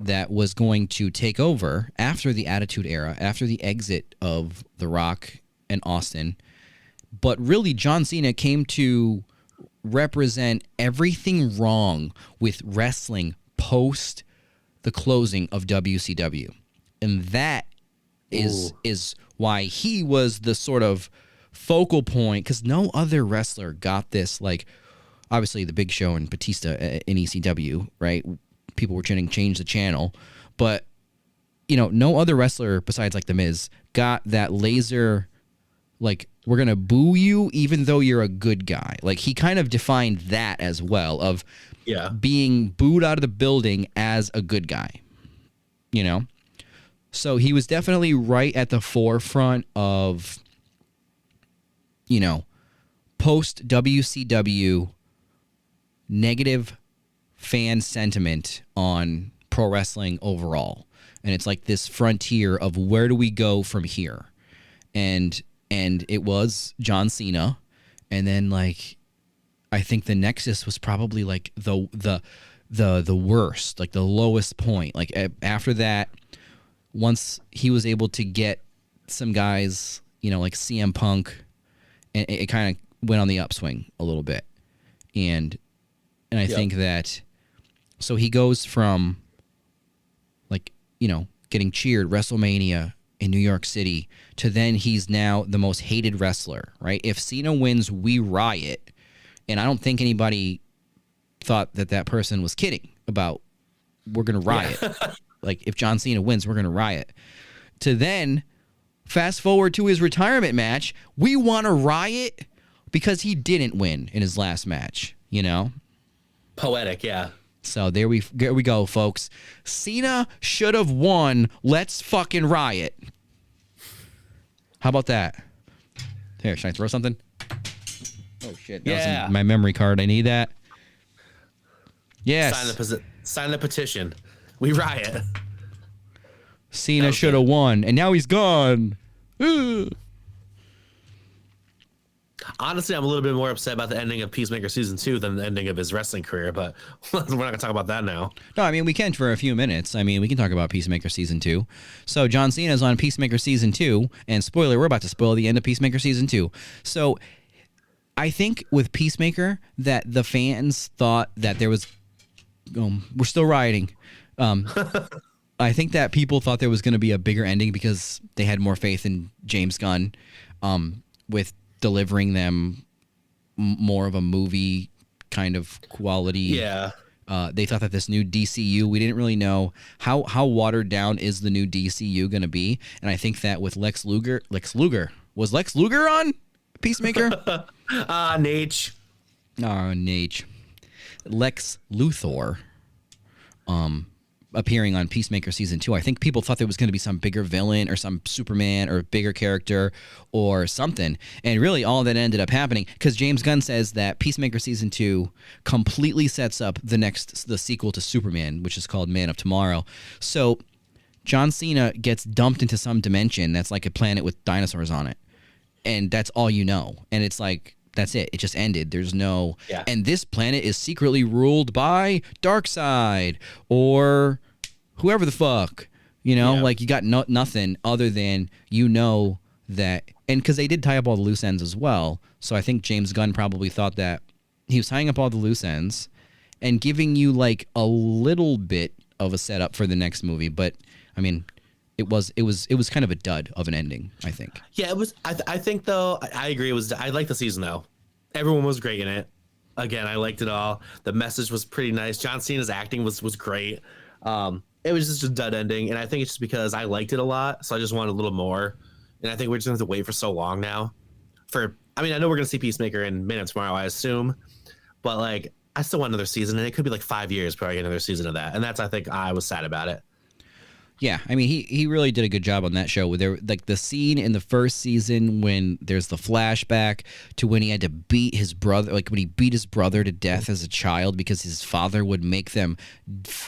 that was going to take over after the Attitude Era, after the exit of The Rock and Austin. But really, John Cena came to represent everything wrong with wrestling post the closing of WCW. And that is why he was the sort of focal point, because no other wrestler got this. Like, obviously, the Big Show and Batista in ECW, right? People were chanting, change the channel. But, you know, no other wrestler besides, like, The Miz got that laser, like, we're going to boo you even though you're a good guy. Like, he kind of defined that as well, of being booed out of the building as a good guy, you know? So he was definitely right at the forefront of, you know, post WCW negative fan sentiment on pro wrestling overall. And it's like this frontier of where do we go from here? And it was John Cena, and then, like, I think the Nexus was probably like the worst, like the lowest point. Like, after that, once he was able to get some guys, you know, like CM Punk, and it kind of went on the upswing a little bit, and I think that, so he goes from, like, you know, getting cheered WrestleMania in New York City to then he's now the most hated wrestler, right? If Cena wins, we riot. And I don't think anybody thought that person was kidding about, we're going to riot. Like, if John Cena wins, we're going to riot. To then, fast forward to his retirement match, we want to riot because he didn't win in his last match, you know? Poetic, yeah. So there we go, folks. Cena should have won. Let's fucking riot. How about that? Here, should I throw something? Oh, shit. That was in my memory card. I need that. Yes. Sign the petition. We riot. Cena should have won, and now he's gone. Ugh. Honestly, I'm a little bit more upset about the ending of Peacemaker Season 2 than the ending of his wrestling career, but we're not going to talk about that now. No, I mean, we can for a few minutes. I mean, we can talk about Peacemaker Season 2. So, John Cena's on Peacemaker Season 2, and spoiler, we're about to spoil the end of Peacemaker Season 2. So, I think with Peacemaker that the fans thought that there was. We're still rioting. I think that people thought there was going to be a bigger ending because they had more faith in James Gunn, with delivering them more of a movie kind of quality. Yeah. They thought that this new DCU, we didn't really know how watered down is the new DCU going to be, and I think that with Lex Luger, was Lex Luger on Peacemaker? Nate. Oh, Nate. Lex Luthor, appearing on Peacemaker season 2. I think people thought there was going to be some bigger villain or some Superman or bigger character or something. And really all that ended up happening because James Gunn says that Peacemaker season 2 completely sets up the sequel to Superman, which is called Man of Tomorrow. So John Cena gets dumped into some dimension that's like a planet with dinosaurs on it. And that's all you know. And it's like, that's it. It just ended. There's no... Yeah. And this planet is secretly ruled by Darkseid or whoever the fuck. You know? Yeah. Like, you got nothing other than you know that... And because they did tie up all the loose ends as well. So I think James Gunn probably thought that he was tying up all the loose ends and giving you, like, a little bit of a setup for the next movie. But, I mean... It was kind of a dud of an ending, I think. Yeah, it was. I think though, I agree. I liked the season though. Everyone was great in it. Again, I liked it all. The message was pretty nice. John Cena's acting was great. It was just a dud ending, and I think it's just because I liked it a lot, so I just wanted a little more. And I think we're just gonna have to wait for so long now. I know we're gonna see Peacemaker in Man of Tomorrow, I assume, but like I still want another season, and it could be like 5 years before I get another season of that. And that's I think I was sad about it. Yeah, I mean, he really did a good job on that show. There, like the scene in the first season when there's the flashback to when he had to beat his brother, like when he beat his brother to death as a child because his father would make them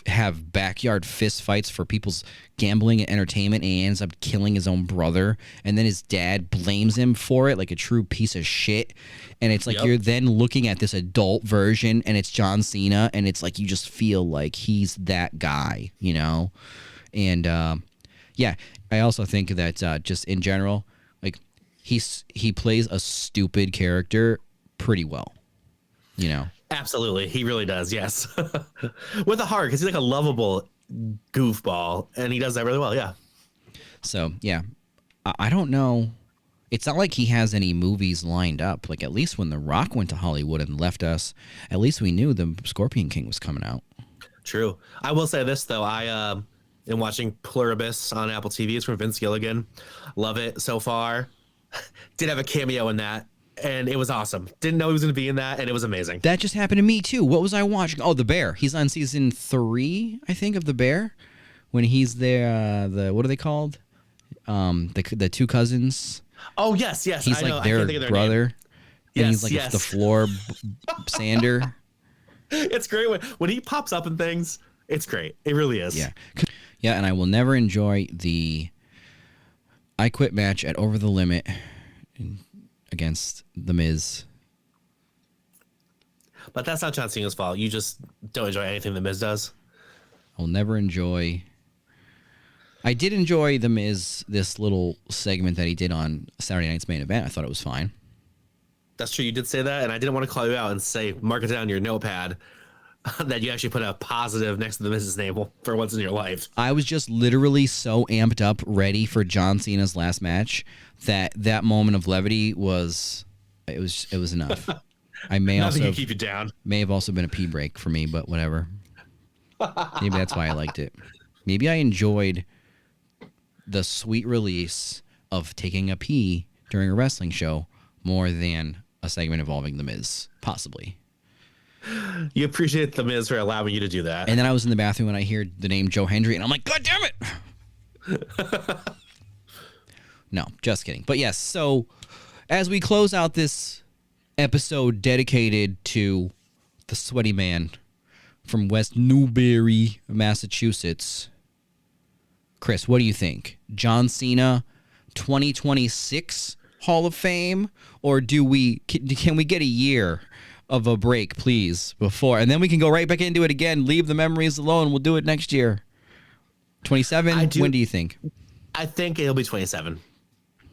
have backyard fist fights for people's gambling and entertainment, and he ends up killing his own brother, and then his dad blames him for it like a true piece of shit. And it's like You're then looking at this adult version, and it's John Cena, and it's like you just feel like he's that guy, you know? And yeah, I also think that just in general, like he plays a stupid character pretty well, you know. Absolutely, he really does. Yes, with a heart, because he's like a lovable goofball, and he does that really well. Yeah. So yeah, I don't know. It's not like he has any movies lined up. Like at least when The Rock went to Hollywood and left us, at least we knew the Scorpion King was coming out. True. I will say this though, I am watching Pluribus on Apple TV. It's from Vince Gilligan. Love it so far. Did have a cameo in that, and it was awesome. Didn't know he was going to be in that, and it was amazing. That just happened to me too. What was I watching? Oh, The Bear. He's on season 3, I think, of The Bear. When he's there, what are they called? The two cousins. Oh yes. He's I know. like their brother. Name. And he's like the floor sander. It's great when he pops up in things. It's great. It really is. Yeah. Yeah, and I will never enjoy the I Quit match at Over the Limit against The Miz. But that's not John Cena's fault. You just don't enjoy anything The Miz does. I'll never enjoy... I did enjoy The Miz, this little segment that he did on Saturday Night's Main Event. I thought it was fine. That's true. You did say that, and I didn't want to call you out and say, mark it down your notepad, that you actually put a positive next to the Miz's name for once in your life. I was just literally so amped up, ready for John Cena's last match, that moment of levity was enough. I may Nothing also can keep you down. May have also been a pee break for me, but whatever. Maybe that's why I liked it. Maybe I enjoyed the sweet release of taking a pee during a wrestling show more than a segment involving The Miz, possibly. You appreciate The Miz for allowing you to do that. And then I was in the bathroom and I hear the name Joe Hendry, and I'm like, God damn it! No, just kidding. But yes, so as we close out this episode dedicated to the sweaty man from West Newbury, Massachusetts, Kris, what do you think? John Cena 2026 Hall of Fame? Or can we get a year of a break, please, before, and then we can go right back into it again, leave the memories alone, we'll do it next year. 27? When do you think? I think it'll be 27.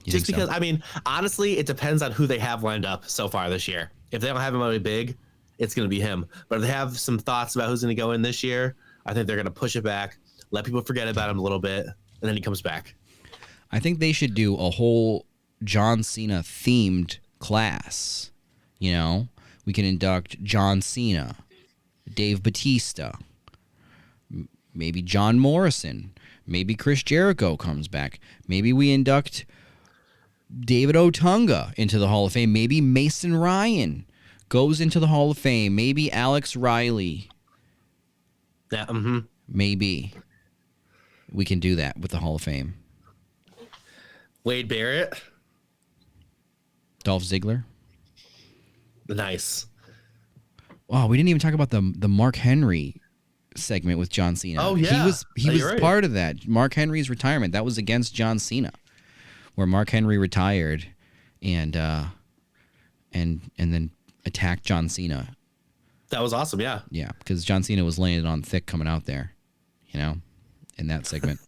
Just think because, so? I mean, honestly, it depends on who they have lined up so far this year. If they don't have anybody big, it's going to be him. But if they have some thoughts about who's going to go in this year, I think they're going to push it back, let people forget about him a little bit, and then he comes back. I think they should do a whole John Cena themed class. You know, we can induct John Cena, Dave Bautista, maybe John Morrison, maybe Chris Jericho comes back. Maybe we induct David Otunga into the Hall of Fame. Maybe Mason Ryan goes into the Hall of Fame. Maybe Alex Riley. Yeah. Maybe we can do that with the Hall of Fame. Wade Barrett. Dolph Ziggler. Nice. Wow, we didn't even talk about the Mark Henry segment with John Cena. Oh, yeah. He was right. part of that. Mark Henry's retirement. That was against John Cena, where Mark Henry retired and then attacked John Cena. That was awesome. Yeah. Yeah, because John Cena was laying it on thick coming out there, you know, in that segment.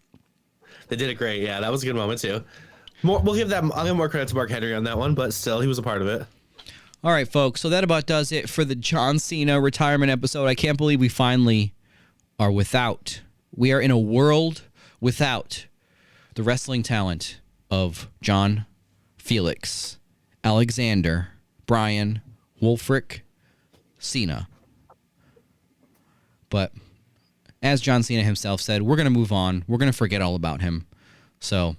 They did it great. Yeah, that was a good moment too. I'll give more credit to Mark Henry on that one, but still, he was a part of it. All right, folks. So that about does it for the John Cena retirement episode. I can't believe we finally are without. We are in a world without the wrestling talent of John Felix, Alexander, Brian, Wolfric, Cena. But as John Cena himself said, we're going to move on. We're going to forget all about him. So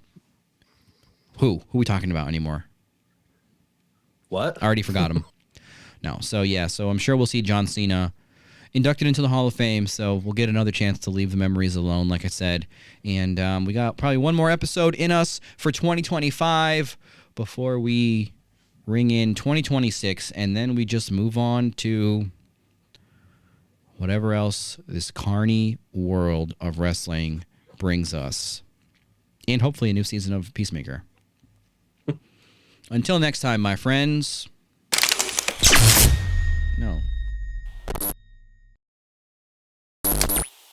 who are we talking about anymore? What? I already forgot him. No. So, yeah. So, I'm sure we'll see John Cena inducted into the Hall of Fame. So, we'll get another chance to leave the memories alone, like I said. And we got probably one more episode in us for 2025 before we ring in 2026. And then we just move on to whatever else this carny world of wrestling brings us. And hopefully a new season of Peacemaker. Until next time, my friends. No.